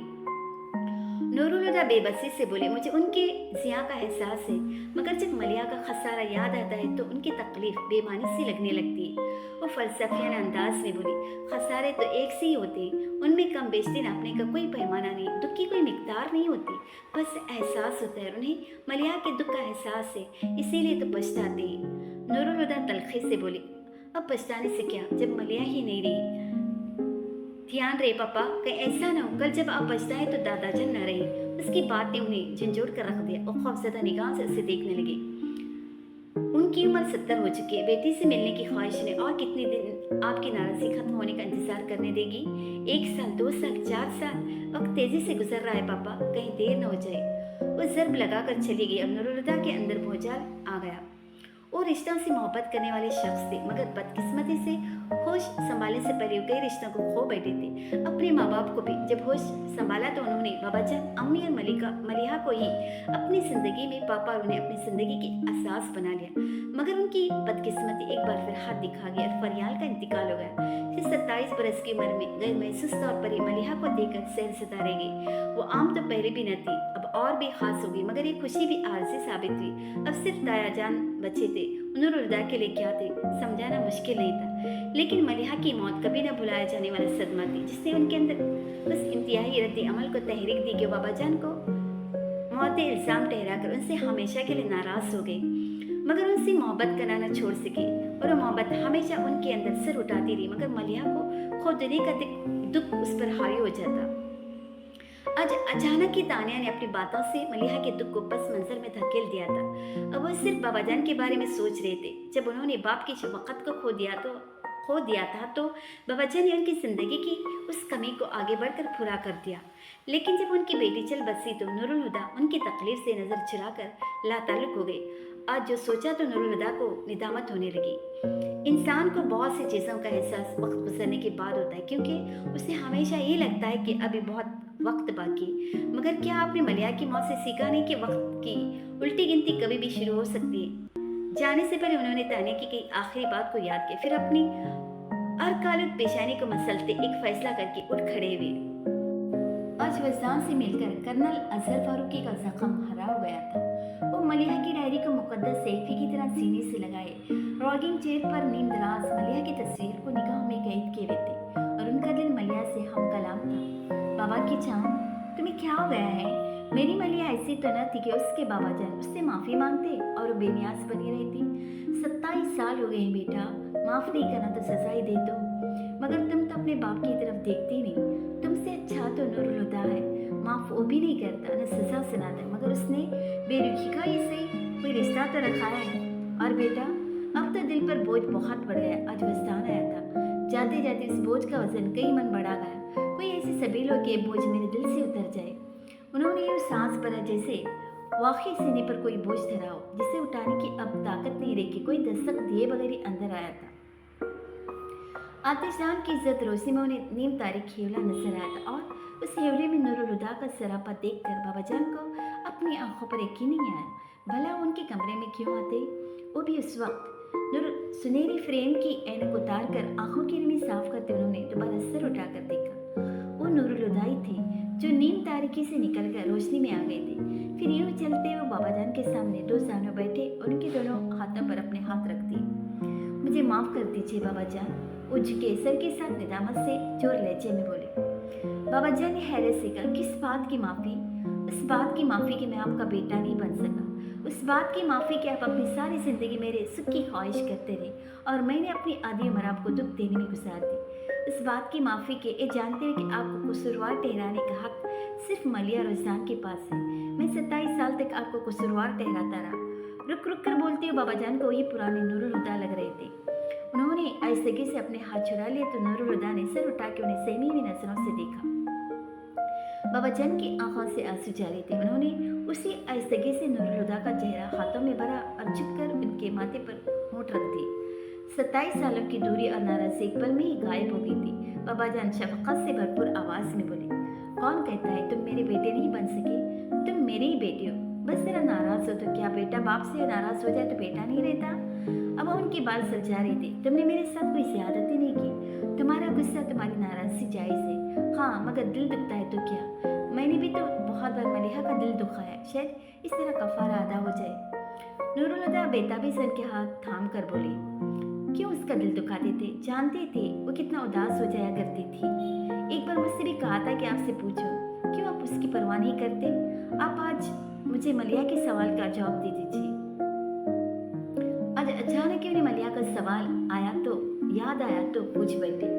नूरुल हुदा बेबसी से बोले, मुझे उनके ज़िया का एहसास है, मगर जब मलिया का खसारा याद आता है तो उनकी तकलीफ बेमानी सी लगने लगती है। वो फलसफियाना अंदाज में बोली, खसारे तो एक से ही होते हैं, उनमें कम बेचती नापने का कोई पैमाना नहीं, दुख की कोई मिकदार नहीं होती, बस एहसास होता है। उन्हें मलिया के दुख का एहसास है, इसीलिए तो पछताते हैं। नूरुल हुदा तलखी से बोली, अब पछताने से क्या, जब मलिया ही नहीं रही। ध्यान रहे पापा, कहीं ऐसा ना हो कल जब आप पछताए तो दादाजान न रहे। उसकी बात ने उन्हें झंझोड़ कर रख दिया और खौफजदा निगाह से उसे देखने लगे। उनकी उम्र 70 हो चुकी है। बेटी से मिलने की ख्वाहिश ने और कितने दिन आपकी नाराजगी खत्म होने का इंतजार करने देगी? 1 साल, 2 साल, 4 साल? वक्त तेजी से गुजर रहा है पापा, कहीं देर न हो जाए। वो जर्ब लगाकर चली गई और नूरुल हुदा के अंदर भौचाल आ गया। वो रिश्तों से मोहब्बत करने वाले शख्स थे, मगर बदकिस्मती से होश संभालने से पहले वो कई रिश्तों को खो बैठे थे। अपने माँ बाप को भी जब होश संभाला तो उन्होंने बाबाजान, अम्मी और मलिहा को ही अपनी ज़िंदगी में पापा और उन्हें अपनी ज़िंदगी की अहसास बना लिया। मगर उनकी बदकिस्मती एक बार फिर हाथ दिखा गई और फरियाल का इंतकाल हो गया। फिर 27 बरस की उम्र में गैर महसूस तौर पर ही मलिहा को देखकर सैर सता रह गई। वो आम तो पहले भी न थी, अब और भी खास होगी, मगर ये खुशी भी आरज़ी साबित हुई। अब सिर्फ दायाजान बचे थे। नूरुल हुदा के लिए क्या थे समझाना मुश्किल नहीं था, लेकिन मलिहा की मौत कभी न भुलाया जाने वाला सदमा थी, जिसने उनके अंदर उस इंतहाई रद्द अमल को तहरीक दी कि बाबाजान को मौत इल्ज़ाम ठहराकर उनसे हमेशा के लिए नाराज़ हो गई, मगर उनसे मोहब्बत करना न छोड़ सके। और वो मोहब्बत हमेशा उनके अंदर सिर उठाती रही, मगर मलिहा को खो देने का दुख उस पर हावी हो जाता। आज अचानक ही तानिया ने अपनी बातों से मलिहा के दुख को पस मंजर में धकेल दिया था। अब वो सिर्फ बाबाजान के बारे में सोच रहे थे। जब उन्होंने बाप की शफकत को खो दिया था तो बाबाजान ने उनकी जिंदगी की उस कमी को आगे बढ़कर पूरा कर दिया। लेकिन जब उनकी बेटी चल बसी तो नूरुल हुदा उनकी तकलीफ से नजर चुराकर लाताल्लुक हो गई। आज जो सोचा तो नूरुल हुदा को निदामत होने लगी। इंसान को बहुत सी चीज़ों का एहसास वक्त गुजरने के बाद होता है, क्योंकि उसे हमेशा ये लगता है कि अभी बहुत वक्त बाकी। मगर क्या आपने मलिया की मौत से सीखा नहीं कि वक्त की उल्टी गिनती कभी भी शुरू हो सकती है? जाने से पहले उन्होंने तानिया की कई आखिरी बात को याद किया, फिर अपनी अरकालुत पेशानी को मसलते एक फैसला करके उठ खड़े हुए। आज वजदान से मिलकर कर्नल अजहर फारूकी का जख्म हरा हो गया था। वो मलिहा की डायरी को मुकद्दस सेल्फी की तरह सीने से लगाए रॉगिंग चेयर पर नीम दराज मलिहा की तस्वीर को निगाह में कैद किए हुए थे और उनका दिल मलिहा से हम कलाम था। बाबा की चांद, तुम्हें क्या हो गया है? मेरी मलिहा ऐसी तो न थी कि उसके बाबाजान उससे माफ़ी मांगते और वो बेनियाज बनी रहती। 27 साल हो गए बेटा, माफ़ नहीं करना तो सजा ही दे दो। मगर तुम तो अपने बाप की तरफ देखते ही नहीं। तुमसे अच्छा तो नूरुल हुदा है, माफ़ वो भी नहीं करता, न सजा सुनाता, मगर उसने बेरुखी का इसे कोई रिश्ता तो रखाया है। और बेटा अब तो दिल पर बोझ बहुत बढ़ गया। आज वजदान आया था, जाते जाते इस बोझ का वजन कई मन बढ़ा गया। कोई ऐसे सभी लोग के बोझ मेरे दिल से उतर जाए। उन्होंने यूँ सांस भरा जैसे वाकई सीने पर कोई बोझ धरा हो, जिसे उठाने की अब ताकत नहीं रही कि कोई दस्तक दिए बगैर ही अंदर आया था। आतिशान की इज्जत रोशनी में उन्हें नीम तारीख हेवला नजर आया था और उस हेवले में नूरुल हुदा का सरापा देखकर बाबाजान को अपनी आंखों पर यकीन नहीं आया। भला उनके कमरे में क्यों आते, वो भी उस वक्त। सुनहरी फ्रेम की ऐनक उतार कर आंखों की नमी साफ करते उन्होंने दोबारा सर उठाकर देखा। वो नूरुल हुदा ही थे जो नीम तारीकी से निकलकर रोशनी में आ गए थे। फिर यूं चलते वो बाबाजान के सामने दो सामने बैठे और उनके दोनों हाथों पर अपने हाथ रख दिए। मुझे माफ़ कर दीजिए बाबाजान, वो झुके सर के साथ निदामत से जोर लहजे में बोले। बाबाजान ने हैरत से कहा, किस बात की माफ़ी? उस बात की माफ़ी कि मैं आपका बेटा नहीं बन सका, उस बात की माफ़ी कि आप अपनी सारी ज़िंदगी मेरे सुख की ख्वाहिश करते रहे और मैंने अपनी आधी उम्र आपको दुख देने में गुजार दी। इस बात की माफ़ी के ये जानते हुए कि आपको कसूरवार ठहराने का हक सिर्फ मलिया रुजदान के पास है। मैं 27 साल तक आपको कसूरवार ठहराता रहा। रुक रुक कर बोलते हुए बाबाजान को ये पुराने नूरुल हुदा लग रहे थे। उन्होंने आहिस्तगी से अपने हाथ छुड़ा लिए तो नूरुल हुदा ने सर उठा के उन्हें सहमी हुई नजरों से देखा। बाबाजान की आंखों से आंसू जारी थे। उन्होंने उसी आहिस्तगी से नूरुल हुदा का चेहरा हाथों में भरा और झुककर उनके माथे पर होंठ रख दी। 27 सालों की दूरी और नाराज़गी एक पल में ही गायब हो गई थी। बाबाजान शफकत से भरपूर आवाज में बोले, कौन कहता है तुम मेरे बेटे नहीं बन सके? तुम मेरे ही बेटे हो। बस जरा नाराज हो तो क्या बेटा बाप से नाराज हो जाए तो बेटा नहीं रहता? अब उनके बाल सलझा रहे थे। तुमने मेरे साथ कोई ज़्यादती नहीं की। तुम्हारा गुस्सा, तुम्हारी नाराजगी जायज़ है, हाँ, मगर दिल दुखता है तो क्या? मैंने भी तो बहुत बार मलिहा का दिल दुखाया है, शायद इस तरह कफारा अदा हो जाए। नूरुल बेताबी से उनके हाथ थाम कर बोली, क्यों उसका दिल दुखाते थे? जानते थे वो कितना उदास हो जाया करती थी। एक बार मुझसे भी कहा था कि आपसे पूछो, क्यों आप उसकी परवाह नहीं करते? आप आज मुझे मलिहा के सवाल का जवाब दे दीजिए। आज अचानक क्यों नहीं मलिहा का सवाल आया तो याद आया तो पूछ बैठे।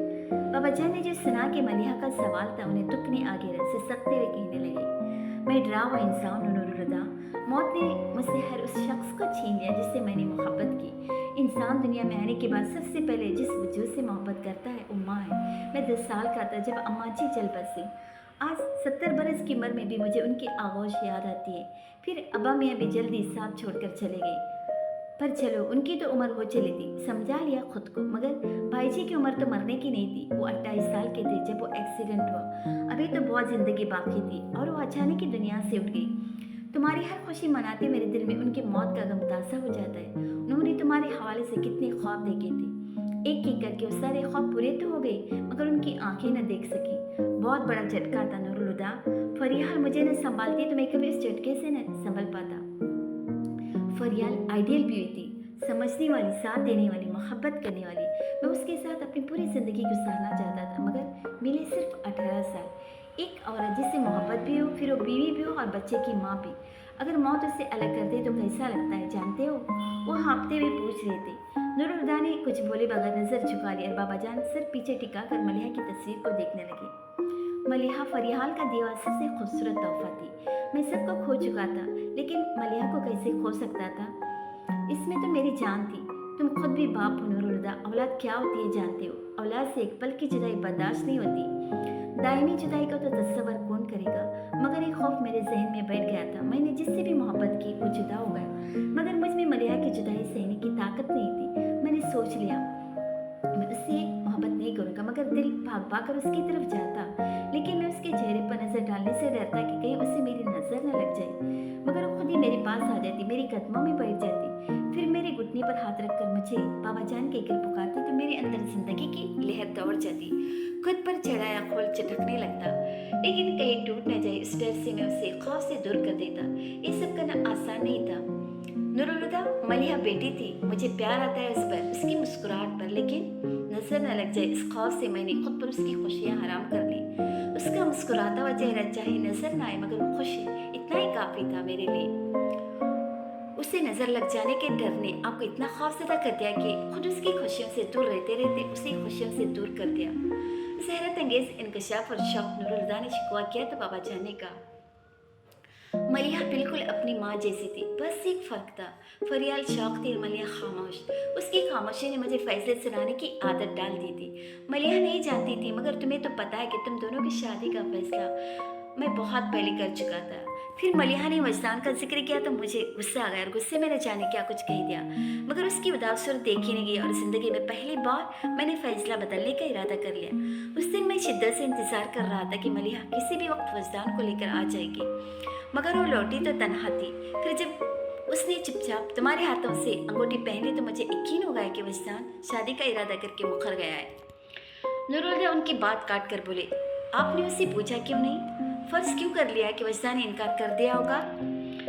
बाबा जान ने जो सुना कि मलिहा का सवाल था, उन्हें दुख ने आगे सिसकते हुए कहने लगे, मैं डरा हुआ इंसान हूँ नूरुल। मौत ने मुझसे हर उस शख्स को छीन लिया जिससे मैंने मोहब्बत की। इंसान दुनिया में आने के बाद सबसे पहले जिस वजूद से मोहब्बत करता है वो माँ है। मैं 10 साल का था जब अम्मा जी चल बसी। आज 70 बरस की उम्र में भी मुझे उनकी आगोश याद आती है। फिर अब्बा मियाँ भी जल्दी साथ छोड़कर चले गए। पर चलो, उनकी तो उम्र हो चली थी, समझा लिया खुद को। मगर भाई जी की उम्र तो मरने की नहीं थी। वो 28 साल के थे जब वो एक्सीडेंट हुआ। अभी तो बहुत जिंदगी बाकी थी और वो अचानक ही दुनिया से उठ गई। तुम्हारी हर खुशी मनाते मेरे दिल में उनकी मौत का गम ताज़ा हो जाता है। उन्होंने तुम्हारे हवाले से कितने ख्वाब देखे थे, एक एक करके वो सारे ख्वाब पूरे तो हो गए मगर उनकी आंखें न देख सकी। बहुत बड़ा झटका था नूरुल हुदा। फरियाल मुझे न संभालती तो मैं कभी इस झटके से न संभल पाता। फरियाल आइडियल बीवी थी, समझने वाली, साथ देने वाली, मोहब्बत करने वाली। मैं उसके साथ अपनी पूरी ज़िंदगी गुजारना चाहता था मगर मिले सिर्फ 18 साल। एक औरत जिससे मोहब्बत भी हो, फिर वो बीवी भी हो और बच्चे की माँ भी। अगर मौत उससे अलग कर दे तो कैसा लगता है जानते हो? वो हाँपते हुए पूछ रहे थे। नूरुल हुदा ने कुछ बोले बगैर नजर झुका लिया और बाबा जान सिर पीछे टिका कर मलिहा की तस्वीर को देखने लगे। मलिहा फरियाल का दिया सबसे खूबसूरत तोहफा थी। मैं सबको खो चुका था लेकिन मलिहा को कैसे खो सकता था? इसमें तो मेरी जान थी। तुम खुद भी बाप हो नूरुल हुदा, औलाद क्या होती है जानते हो? औलाद से एक पल की जुदाई बर्दाश्त नहीं होती। दायमी जुदाई का तो तस्वर कौन करेगा? मगर एक खौफ मेरे जहन में बैठ गया था। मैंने जिससे भी मोहब्बत की वो जुदा हो गया मगर मुझ में मलिहा की जुदाई सहने की ताकत नहीं थी। मैंने सोच लिया मैं उससे मोहब्बत नहीं करूँगा मगर दिल भाग भाग कर उसकी तरफ जाता। लेकिन मैं उसके चेहरे पर नजर डालने से डरता कि कहीं उससे मेरी नजर न लग जाए। मगर वो खुद ही मेरे पास आ जाती, मेरी कदमों में बैठ जाती, फिर मेरे घुटने पर हाथ रखकर मुझे बाबा जान कहकर पुकारती तो मेरे अंदर जिंदगी की लहर दौड़ जाती। खुद पर चढ़ाया खोल चटकने लगता, लेकिन कहीं टूट न जाए इस डर से मैं उसे खौफ से दूर कर देता। ये सब करना आसान नहीं था। नूरुल हुदा मलिहा बेटी थी, मुझे प्यार आता है उस पर, उसकी मुस्कुराहट पर, लेकिन नजर न लग जाए इस खौफ से मैंने खुद पर उसकी खुशियाँ हराम कर ली। उसका मुस्कुराता हुआ चेहरा चाहे नजर न आए मगर वो खुश है, इतना ही काफी था मेरे लिए। उसे नजर लग जाने के डर ने आपको इतना खौफजदा कर दिया कि खुद उसकी खुशियों से दूर रहते रहते उसे खुशियों से दूर कर दिया। इस हैरत अंगेज इंकशाफ और शौक नूरुल हुदा ने शिकवा किया तो बाबा जान ने कहा, मलिहा बिल्कुल अपनी माँ जैसी थी, बस एक फर्क था। फरियाल शौक थी और मलिहा खामोश। उसकी खामोशी ने मुझे फैसले सुनाने की आदत डाल दी थी। मलिहा नहीं जानती थी मगर तुम्हें तो पता है कि तुम दोनों की शादी का फैसला मैं बहुत पहले कर चुका था। फिर मलिहा ने वजदान का जिक्र किया तो मुझे गुस्सा आ गया और गुस्से में न जाने क्या कुछ कह दिया। मगर उसकी उदास सूरत देखी नहीं गई और जिंदगी में पहली बार मैंने फैसला बदलने का इरादा कर लिया। उस दिन मैं शिद्दत से इंतजार कर रहा था कि मलिहा किसी भी वक्त वजदान को लेकर आ जाएगी मगर वो लौटी तो तनहा थी। फिर जब उसने चुपचाप तुम्हारे हाथों से अंगूठी पहनी तो मुझे यकीन हो गया कि वजदान शादी का इरादा करके मुकर गया है। नूरुल हुदा उनकी बात काट कर बोले, आपने उससे पूछा क्यों नहीं? फर्ज क्यों कर लिया कि वजदान ने इनकार कर दिया होगा?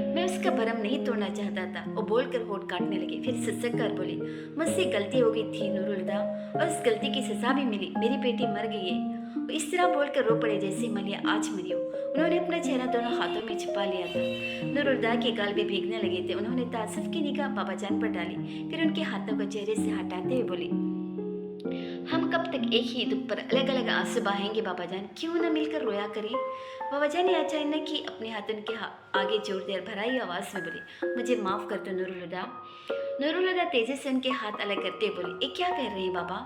मैं उसका भरम नहीं तोड़ना चाहता था। वो बोलकर होठ काटने लगे, फिर सिसक कर बोले, मुझसे गलती हो गई थी नूरुल हुदा और उस गलती की सजा भी मिली। मेरी बेटी मर गई है। वो इस तरह बोलकर रो पड़े जैसे मलिहा आज मरी हो। उन्होंने अपना चेहरा दोनों हाथों में छिपा लिया था। नूरुल हुदा के गाल भी भीगने लगे थे। उन्होंने तासुफ की निगाह बाबा जान पर डाली, फिर उनके हाथों को चेहरे से हटाते हुए बोले, हम कब तक एक ही दुख पर अलग अलग आंसू बहाएंगे बाबा जान? क्यों न मिलकर रोया करें? बाबा जान ने अचानक ही अपने हाथ उनके आगे जोड़ दिया और भराई आवाज में बोले, मुझे माफ कर दो नूरुल हुदा। नूरुल हुदा तेजी से उनके हाथ अलग करते बोले, ये क्या कह रहे हैं बाबा?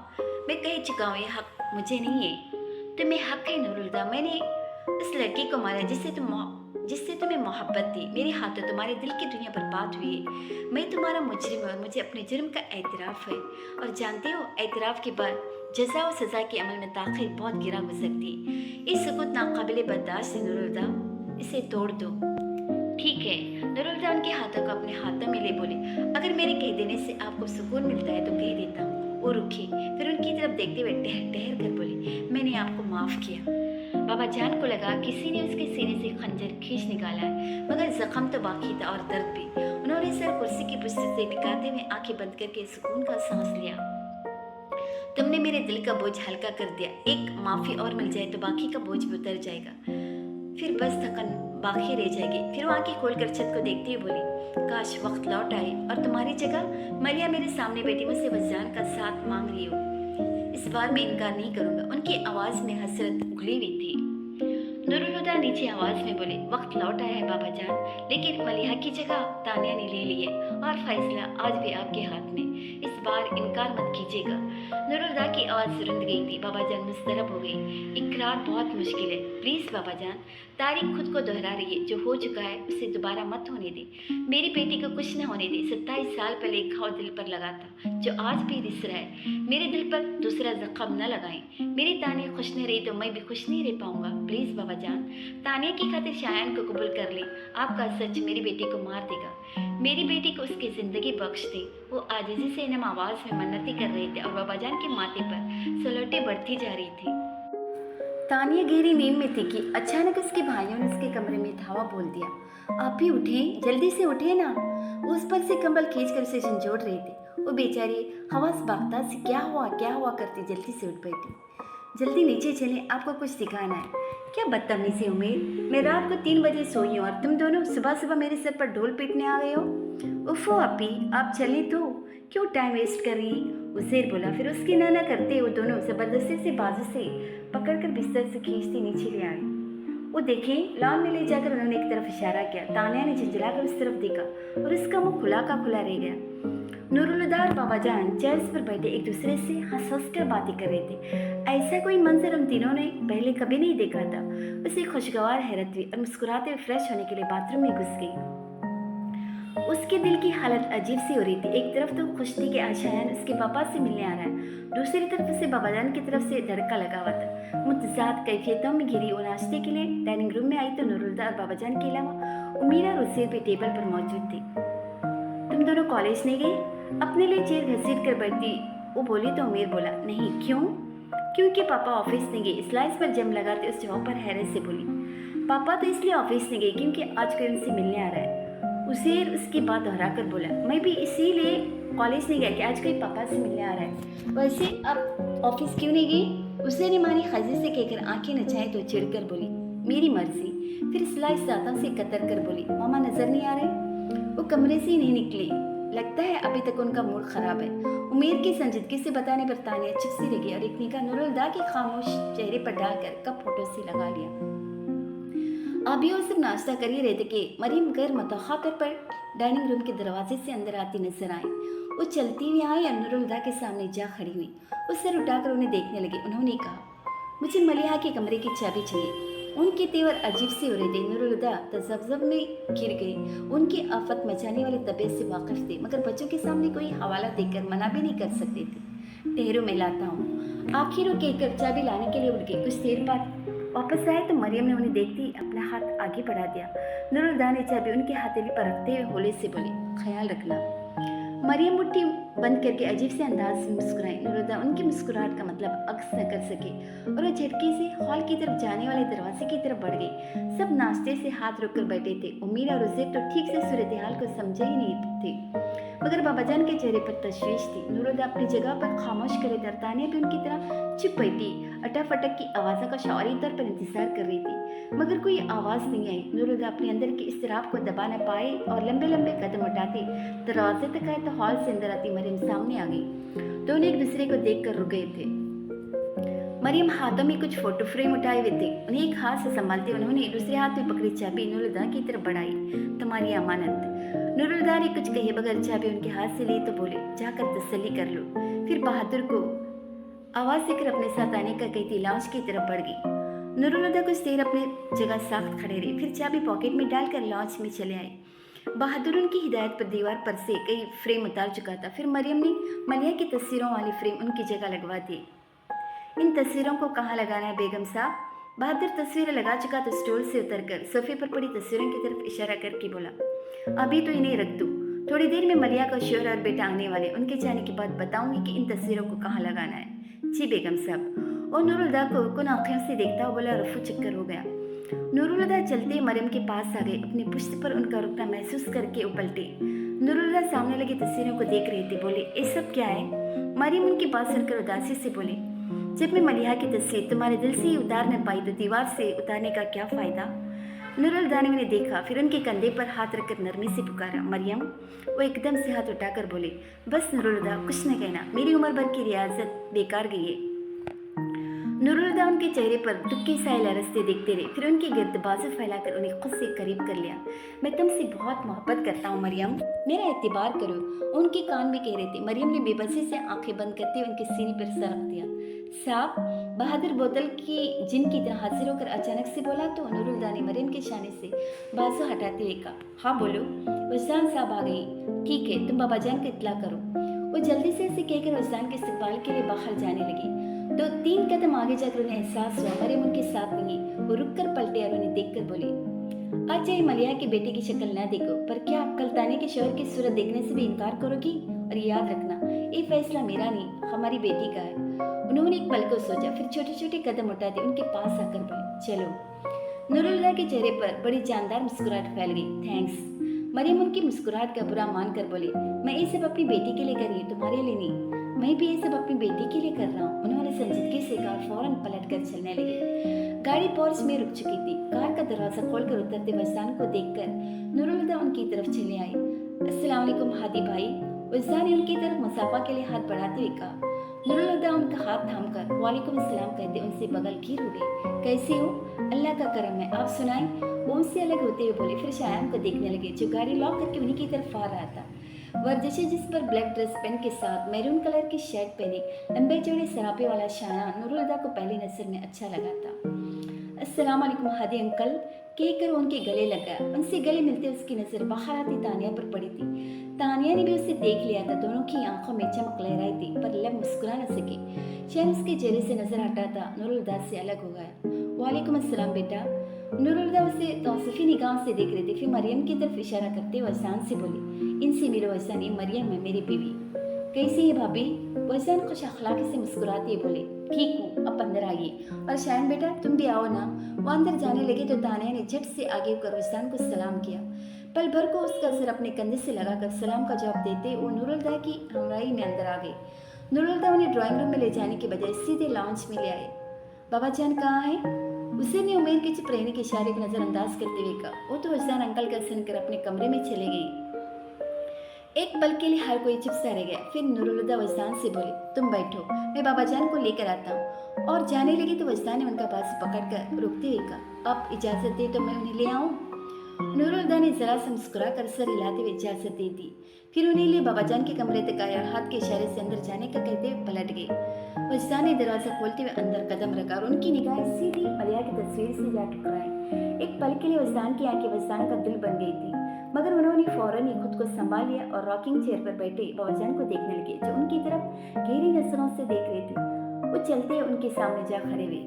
मैं कह चुका हूँ ये हक मुझे नहीं है, तुम्हें हक है नूरुल हुदा। मैंने उस लड़की को मारा जिससे तुम्हें मोहब्बत थी। मेरे हाथों तुम्हारे दिल की दुनिया बर्बाद हुई है। मैं तुम्हारा मुजरिम और मुझे अपने जुर्म का एतराफ़ है। और जानते हो, एतराफ़ के बाद जजा और सज़ा के अमल में ताख़ीर बहुत गिरा गुजरती है। ये सुकूत नाकाबिले बर्दाश्त है नूरुल हुदा, इसे तोड़ दो। ठीक है। नूरुल हुदा उनके हाथों को अपने हाथों में ले बोले, अगर मेरे कह देने से आपको सुकून मिलता है तो कह देता हूँ। वो रुकी, फिर उनकी तरफ देखते हुए ठहर कर बोली, मैंने आपको माफ़ किया। बाबा जान को लगा किसी ने उसके सीने से खंजर खींच निकाला है, मगर जख्म तो बाकी था और दर्द भी। उन्होंने सर कुर्सी की पुष्टि से टिकाते हुए आंखें बंद करके सुकून का सांस लिया। तुमने मेरे दिल का बोझ हल्का कर दिया। एक माफी और मिल जाए तो बाकी का बोझ भी उतर जाएगा, फिर बस थकन बाकी रह जाएगी। फिर वो आंखें खोलकर छत को देखती हुई बोली, काश वक्त लौट आए और तुम्हारी जगह मलिया मेरे सामने बैठी मुझसे वजान का साथ मांग रही हो। इस बार मैं इनकार नहीं करूंगा। उनकी आवाज में हसरत उगली हुई थी। नूरुल हुदा नीचे आवाज में बोले, वक्त लौट आया है बाबा जान, लेकिन मलिहा की जगह तानिया ने ले ली है और फैसला आज भी आपके हाथ में। इस बार इनकार मत कीजिएगा। नूरुल हुदा की आवाज रुंध गई थी। बाबा जान मुस्तरब हो गई। इकरार बहुत मुश्किल है, प्लीज बाबा जान। तारीख खुद को दोहरा रही है, जो हो चुका है उसे दोबारा मत होने दे। मेरी बेटी को कुछ न होने दे। 27 साल पहले एक घाव दिल पर लगा था, जो आज भी रिस रहा है। मेरे दिल पर दूसरा जख्म न लगाएं। मेरी तानिया खुश नहीं रही तो मैं भी खुश नहीं रह पाऊंगा। प्लीज बाबा जान, तानिया की खातिर शायान को कबूल कर ले। आपका सच मेरी बेटी को मार देगा। मेरी बेटी को उसकी जिंदगी बख्श दे। वो आजिजी से नम आवाज में मन्नती कर रहे थे और बाबा जान के माथे पर सलोटे बढ़ती जा रही थी। तानिया गहरी नींद में थी कि अचानक उसके भाइयों ने उसके कमरे में धावा बोल दिया, आप भी उठे, जल्दी से उठे ना। वो उस पर से कंबल खींचकर उसे झंझोड़ रहे थे। वो बेचारी हवास बागता से क्या हुआ करती जल्दी से उठ बैठी। जल्दी नीचे चले, आपको कुछ दिखाना है। क्या बदतमीजी उम्मीद, मैं रात को 3 बजे सोई हूँ और तुम दोनों सुबह सुबह मेरे सर पर ढोल पीटने आ गए हो। उफ़ो अपी, आप चले तो क्यों टाइम वेस्ट कर रही, उसेर बोला। फिर उसकी नाना करते वो दोनों जबरदस्ती से बाजू से पकड़कर बिस्तर से खींचते नीचे ले आए। वो देखें, लॉन में ले जाकर उन्होंने एक तरफ इशारा किया। तानिया ने झंझलाकर उस तरफ देखा और उसका मुंह खुला का खुला रह गया। नूरुल हुदा और बाबा जान चेयर्स पर बैठे एक दूसरे से हंस कर बातें कर रहे थे। ऐसा कोई मंजर हम तीनों ने पहले कभी नहीं देखा था। उसे खुशगवार हैरत हुई और मुस्कुराते हुए फ्रेश होने के लिए बाथरूम में घुस गई। उसके दिल की हालत अजीब सी हो रही थी। एक तरफ तो खुश थी कि आज शायान उसके पापा से मिलने आ रहा है, दूसरी तरफ उसे बाबा जान की तरफ से धड़का लगा हुआ था। मुतजाद कैफियतों में घिरी वो नाश्ते के लिए डाइनिंग रूम में आई तो नूरुल हुदा और बाबा जान के अलावा उमीरा और उसेर भी टेबल पर मौजूद थी। तुम दोनों कॉलेज नहीं गए? अपने लिए चेयर घसीट कर बैठती वो बोली तो उमेर बोला, नहीं। क्यों? क्योंकि पापा ऑफिस नहीं गए। स्लाइस पर जम लगाते उस जवाब पर हैरत से बोली, पापा तो इसलिए ऑफिस नहीं गए क्योंकि आज कोई उनसे मिलने आ रहा है। उसेर उसकी बात दोहरा कर बोला, मैं भी इसीलिए कॉलेज नहीं गया कि आज कोई पापा से मिलने आ रहा है। वैसे अब ऑफिस क्यों नहीं गई? उसे ने मानी खजी से कहकर आंखें नचाए तो चिढ़कर बोली, मेरी मर्जी। फिर स्लाइस दांतों से कतर कर बोली, मामा नजर नहीं आ रहे? वो कमरे से ही नहीं निकले, लगता है अभी तक उनका मूड खराब है। उमेर की संजीदगी से बताने पर तानिया चुप सी रह गई और एक निगाह नूरुल हुदा के खामोश चेहरे पर डालकर कप फोटो से लगा लिया। अभी वो सब नाश्ता कर ही रहे थे कि मरीम गैर मुतवक्का तौर पर डाइनिंग रूम के दरवाजे से अंदर आती नजर आई। वो चलती हुई आई और नूरुल हुदा के सामने जा खड़ी हुई। वो सर उठाकर उन्हें देखने लगी। उन्होंने कहा, मुझे मलिहा के कमरे की चाबी चाहिए। उनके तेवर अजीब से हो रहे थे। नूरुल हुदा तजब्जुब में घिर गई। उनकी आफत मचाने वाली तबीयत से वाकिफ थे, मगर बच्चों के सामने कोई हवाला देकर मना भी नहीं कर सकते थे। ठहरो, मैं लाता हूँ। आखिर वो कहकर चाबी लाने के लिए उठ गई। कुछ देर बाद वापस आए तो मरियम ने उन्हें देखते ही अपना हाथ आगे बढ़ा दिया। नूरुल हुदा ने चाबी उनकी हथेली पर रखते हुए होले से बोली, ख्याल रखना। मरियम मुट्ठी बंद करके अजीब से अंदाज से मुस्कुराई। नूरुल हुदा उनकी मुस्कुराहट का मतलब अक्स न कर सके और वह झटके से हॉल की तरफ जाने वाले दरवाजे की तरफ बढ़ गई। सब नाश्ते से हाथ रोककर बैठे थे। उमीर और उसेर तो ठीक से सूरत हाल को समझे ही नहीं थे, मगर बाबा जान के चेहरे पर तशवीश थी। नूरुल हुदा अपनी जगह पर खामोश करे तानिया भी उनकी तरह चुप बैठी अटाफटक की आवाज़ों का शौरी तौर पर इंतजार कर रही थी, मगर कोई आवाज़ नहीं आई। नूरुल हुदा अपने अंदर के इस्तिराब को दबा न पाए और लंबे लंबे कदम उठाते दरवाजे तक आए तो हॉल से अंदर आती मरियम सामने आ गई। दोनों एक दूसरे को देख कर रुक गए थे। मरियम हाथों में कुछ फोटो फ्रेम उठाए हुए थे। उन्हें एक हाथ से संभालते उन्होंने दूसरे हाथ में पकड़ी चाबी नूरुल हुदा की तरफ बढ़ाई। तुम्हारी अमानत। नूरुल हुदा ने कुछ कहे बगैर चाबी उनके हाथ से ली तो बोले, जाकर तसल्ली कर लो। फिर बहादुर को आवाज़ देकर अपने साथ आने का कहती लॉन्च की तरफ बढ़ गई। नूरुल हुदा कुछ देर अपने जगह साख्त खड़े रहे, फिर चाबी पॉकेट में डालकर लॉन्च में चले आए। बहादुर उनकी हिदायत पर दीवार पर से कई फ्रेम उतार चुका था। फिर मरियम ने मलिया की तस्वीरों वाली फ्रेम उनकी जगह लगवा दी। इन तस्वीरों को कहाँ लगाना है बेगम साहब? बहादुर तस्वीरें लगा चुका तो स्टूल से उतरकर सोफे पर पड़ी तस्वीरों की तरफ इशारा करके बोला, अभी तो इन्हें रख दो, थोड़ी देर में मलिया का शोहर और बेटा आने वाले, उनके जाने के बाद बताऊंगी कि इन तस्वीरों को कहाँ लगाना है। जी बेगम साहब। और नूरुलदा को कुन आंखों से देखता हुआ बोला, रफू चक्कर हो गया। नूरुलदा चलते मरियम के पास आ गए। अपनी पुश्त पर उनका रुकना महसूस करके वो पलटे। नूरुलदा सामने लगी तस्वीरों को देख रही थी। बोले, ये सब क्या है? मरियम उनके पास सुनकर उदासी से बोले, जब मैं मलिहा की तस्वीर तुम्हारे दिल से ही उतार न पाई तो दीवार से उतारने का क्या फ़ायदा? नूरुलदा ने उन्हें देखा, फिर उनके कंधे पर हाथ रखकर नरमी से पुकारा, मरियम। वो एकदम से हाथ उठाकर बोले, बस नूरुलदा, कुछ न कहना, मेरी उम्र भर की रियाजत बेकार गई है। नूरुलदा उनके चेहरे पर दुख के साए लरसते देखते रहे, फिर उनके गिर्द बाजू फैलाकर उन्हें खुद से करीब कर लिया। मैं तुमसे बहुत मोहब्बत करता हूँ मरियम, मेरा एतबार करो। उनके कान में कह रहे थे। मरियम ने बेबसी से आंखें बंद करते उनके सीने पर सर रख दिया। साहब, बहादुर बोतल की जिन की तरह हाजिर होकर अचानक से बोला तो नूरुलदा ने मरियम के शाने से बाजू हटाते हुए कहा, हाँ बोलो। वजदान साहब आ गई। ठीक है, तुम बाबा जान को इत्तला करो। वो जल्दी से ऐसे कहकर वजदान के इस्तकबाल के लिए बाहर जाने लगी। 2-3 कदम आगे जाकर उन्हें एहसास हुआ मरियम उनके साथ नहीं। वो रुककर पलटे और उन्हें देखकर बोले, आज चाहे मलिहा के बेटे की शक्ल न देखो, पर क्या कल ताने के शोहर की सूरत देखने से भी इनकार करोगी? और याद रखना, ये फैसला मेरा नहीं, हमारी बेटी का है। उन्होंने एक पल को सोचा, फिर छोटे छोटे कदम उठाते उनके पास आकर बोले, चलो। नूरुलदा के चेहरे पर बड़ी जानदार मुस्कुराहट फैल गई। थैंक्स। मरियम उनकी मुस्कुराहट का बुरा मानकर बोले, मैं ये सब अपनी बेटी के लिए कर रही हूँ, तुम्हारे लिए नहीं। मैं भी ये सब अपनी बेटी के लिए कर रहा हूँ, उन्होंने संजीदगी से कहा। फौरन पलट कर चलने लगे। गाड़ी पोर्च में रुक चुकी थी। कार का दरवाजा खोलकर उतरते वजदान को देखकर नूरुलदा उनकी तरफ चले आई। अस्सलाम वालेकुम हादी भाई। वजदान ने उनकी तरफ मुसाफा के लिए हाथ बढ़ाते हुए कहा। नूरुलदा उनका हाथ थामकर वालेकुम अस्सलाम कहते उनसे बगल गिर उड़ी। कैसे हो? अल्लाह का करम है, आप सुनाएं। वो उनसे अलग होते हुए बोले, फिर शायान को देखने लगे जो गाड़ी लॉक करके उन्हीं की तरफ आ रहा था। वर्जिशे जिस पर ब्लैक ड्रेस पेन के साथ मैरून कलर की शर्ट पहने लंबे चौड़े सरापे वाला शायान नूरुलदा को पहली नजर में अच्छा लगा था। अस्सलाम वालेकुम हादी अंकल कहकर उनके गले लगा। उनसे गले मिलते उसकी नजर बाहर आती तानिया पर पड़ी थी। तानिया ने भी उसे देख लिया था। दोनों की आंखों में चमक लहराई थी, पर लब मुस्कुरा न सके। शायद उसके चेहरे से नजर हटाता नूरुलदा से अलग हो गया। वालेकुम अस्सलाम बेटा। नूरुलदा उसे तौसीफी निगाह से देख रही थी, फिर मरियम की तरफ इशारा करते हुए वजदान से बोली, इनसे मिलो वजदान, ये मरियम है मेरी बीवी। कैसी है भाभी? वजदान खुश अखलाकी से मुस्कुराती बोले, ठीक हूँ, अब अंदर आइए। और शायन बेटा तुम भी आओ ना। वो अंदर जाने लगे तो तानिया ने झट से आगे होकर वजदान को सलाम किया। पल भर को उसका सिर अपने कंधे से लगाकर सलाम का जवाब देते वो नूरुलदा की हमराही में अंदर आ गई। नूरुलदा उन्हें ड्राइंग रूम में ले जाने के बजाय सीधे लाउंज में ले आए। बाबा जान कहाँ है? उसे ने उमेर के चुप रहने के इशारे को नजरअंदाज करते हुए कहा। वो तो वजदान अंकल का सुनकर अपने कमरे में चले गई। एक पल के लिए हर कोई चुप सा रह गया। फिर नूरुलदा वजदान से बोले, तुम बैठो, मैं बाबा जान को लेकर आता हूँ। और जाने लगी तो वजदान ने उनका बाजू पकड़कर रोकते हुए कहा, आप इजाजत दे तो मैं उन्हें ले आऊँ? नूरुलदा ने जरा सा मुस्कुरा कर सर हिलाते हुए इजाजत दे दी। फिर उन्हें लिए बाबा जान के कमरे तक आया और हाथ के इशारे से अंदर जाने का कहते हुए पलट गए। वजदान ने दरवाजा खोलते हुए अंदर कदम रखा और उनकी निगाहें सीधी मलिहा की तस्वीर से जा टकराई। एक पल के लिए वजदान की आंखें वजदान का दिल बन गई थी, मगर उन्होंने फौरन ही खुद को संभाल लिया और रॉकिंग चेयर पर बैठे बाबाजान को देखने लगे जो उनकी तरफ गहरी नजरों से देख रहे थे। वो चलते उनके सामने जा खड़े हुए।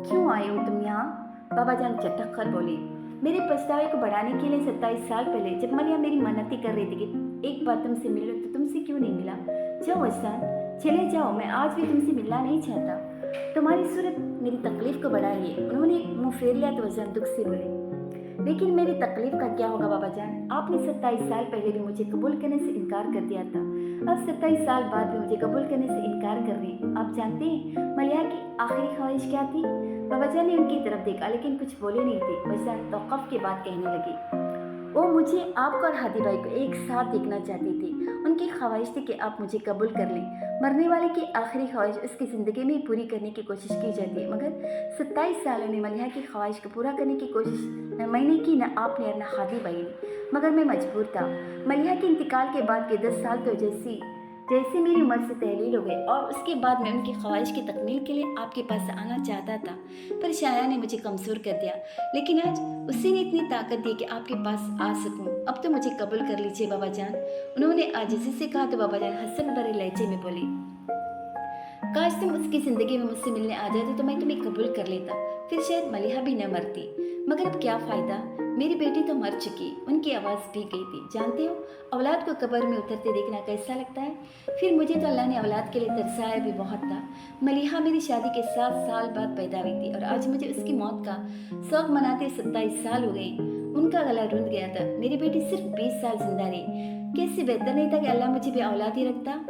क्यों आए हो तुम यहाँ? बाबाजान चटक कर बोले, मेरे पछतावे को बढ़ाने के लिए 27 साल पहले जब मलिहा मेरी मन्नती कर रही थी कि एक बार तुमसे मिलो तो तुमसे क्यों नहीं मिला। जाओ वजदान, चले जाओ, मैं आज भी तुमसे मिलना नहीं चाहता। तुम्हारी सूरत मेरी तकलीफ को बढ़ा रही है। उन्होंने मुंह फेर लिया तो वजदान दुख से बोले, लेकिन मेरी तकलीफ का क्या होगा बाबाजान? आपने 27 साल पहले भी मुझे कबूल करने से इनकार कर दिया था, अब 27 साल बाद भी मुझे कबूल करने से इनकार कर रहे हैं। आप जानते हैं मलिहा की आखिरी ख्वाहिश क्या थी? बाबाजान ने उनकी तरफ देखा लेकिन कुछ बोले नहीं थे। वजदान तौक़ुफ़ के बाद कहने लगे, वो मुझे आपको और हादी भाई को एक साथ देखना चाहती थी। उनकी ख्वाहिश थी कि आप मुझे कबूल कर लें। मरने वाले की आखिरी ख्वाहिश उसकी ज़िंदगी में पूरी करने की कोशिश की जाती है, मगर 27 सालों में मलिहा की ख्वाहिश को पूरा करने की कोशिश न मैंने की, न आपने और न हादी भाई ने, मगर मैं मजबूर था। मलिहा के इंतकाल के बाद के 10 साल तो जैसे मेरी उम्र से तहलील हो गए और उसके बाद मैं उनकी ख्वाहिश की तकमील के लिए आपके पास आना चाहता था, पर शाया ने मुझे कमज़ोर कर दिया। लेकिन आज उसी ने इतनी ताकत दी कि आपके पास आ सकूं। अब तो मुझे कबूल कर लीजिए बाबाजान। उन्होंने आजिज़ी से कहा तो बाबाजान हसन भरे लहजे में बोली, काश तुम उसकी ज़िंदगी में मुझसे मिलने आ जाते तो मैं तुम्हें कबूल कर लेता, फिर शायद मलिहा भी न मरती। मगर अब क्या फ़ायदा, मेरी बेटी तो मर चुकी, उनकी आवाज़ भी गई थी। जानते हो, औलाद को कब्र में उतरते देखना कैसा लगता है। फिर मुझे तो अल्लाह ने औलाद के लिए तरसाया भी बहुत था। मलिहा मेरी शादी के 7 साल बाद पैदा हुई थी और आज मुझे उसकी मौत का शौक मनाते 27 साल हो गए। उनका गला रुंध गया था। मेरी बेटी सिर्फ 20 साल जिंदा रही। कैसे बेहतर नहीं था कि अल्लाह मुझे भी औलाद ही रखता।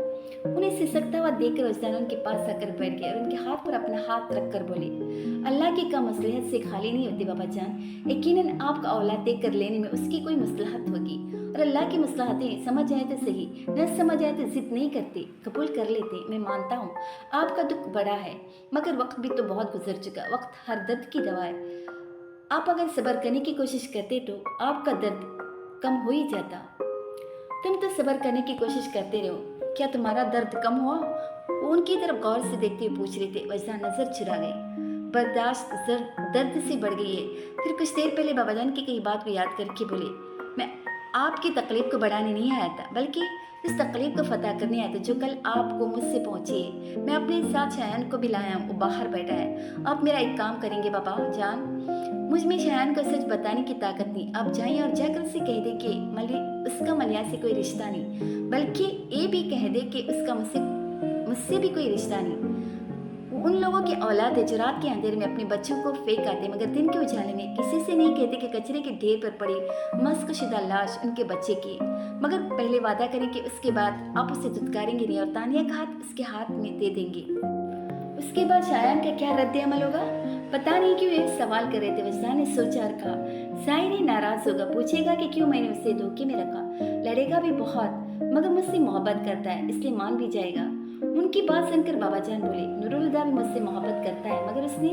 उन्हें सिसकता हुआ देखकर वजदान उनके पास आकर बैठ गया और उनके हाथ पर अपना हाथ रखकर बोले, अल्लाह की का मसलहत से खाली नहीं होती बाबा जान। यकीनन आपका औलाद देख कर लेने में उसकी कोई मसलहत होगी और अल्लाह की मसलहतें समझ आए तो सही, न समझ आए तो जिद नहीं करते, कबूल कर लेते। मैं मानता हूँ आपका दुख बड़ा है, मगर वक्त भी तो बहुत गुजर चुका। वक्त हर दर्द की दवा है। आप अगर सब्र करने की कोशिश करते तो आपका दर्द कम हो ही जाता। तुम तो सब्र करने की कोशिश करते रहो, क्या तुम्हारा दर्द कम हुआ? वो उनकी तरफ गौर से देखते हुए पूछ रहे थे। वजदा नजर चुरा गई। बर्दाश्त दर्द से बढ़ गई है। फिर कुछ देर पहले बाबाजान की कई बात को याद करके बोले, मैं आपकी तकलीफ को बढ़ाने नहीं आया था, बल्कि इस तकलीफ को फतह करने आया था जो कल आपको मुझसे पहुंची है। मैं अपने साथ शायान को भी लाया हूँ, वो बाहर बैठा है। आप मेरा एक काम करेंगे बाबा जान, मुझ में शायान को सच बताने की ताकत नहीं। आप जाइए और जाकर उसे कह दे कि उसका मलिया से कोई रिश्ता नहीं, बल्कि ये भी कह दे कि उसका मुझसे भी कोई रिश्ता नहीं। वो उन लोगों की औलाद है जो रात के अंधेरे में अपने बच्चों को फेंक आते, मगर दिन के उजाले में किसी से नहीं कहते कि कचरे के ढेर पर पड़ी मस्कशुदा लाश उनके बच्चे की। मगर पहले वादा करें कि उसके बाद आप उसे धुतकारेंगे नहीं और तानिया का हाथ उसके हाथ में दे देंगे। उसके बाद शायान का क्या रद्द अमल होगा? पता नहीं क्यों एक सवाल कर रहे थे। वजदा ने सोचा और कहा, साहिर नाराज होगा, पूछेगा कि क्यों मैंने उसे धोखे में रखा, लड़ेगा भी बहुत, मगर मुझसे मोहब्बत करता है इसलिए मान भी जाएगा। उनकी बात सुनकर बाबा जान बोले, नूरुल हुदा भी मुझसे मोहब्बत करता है, मगर उसने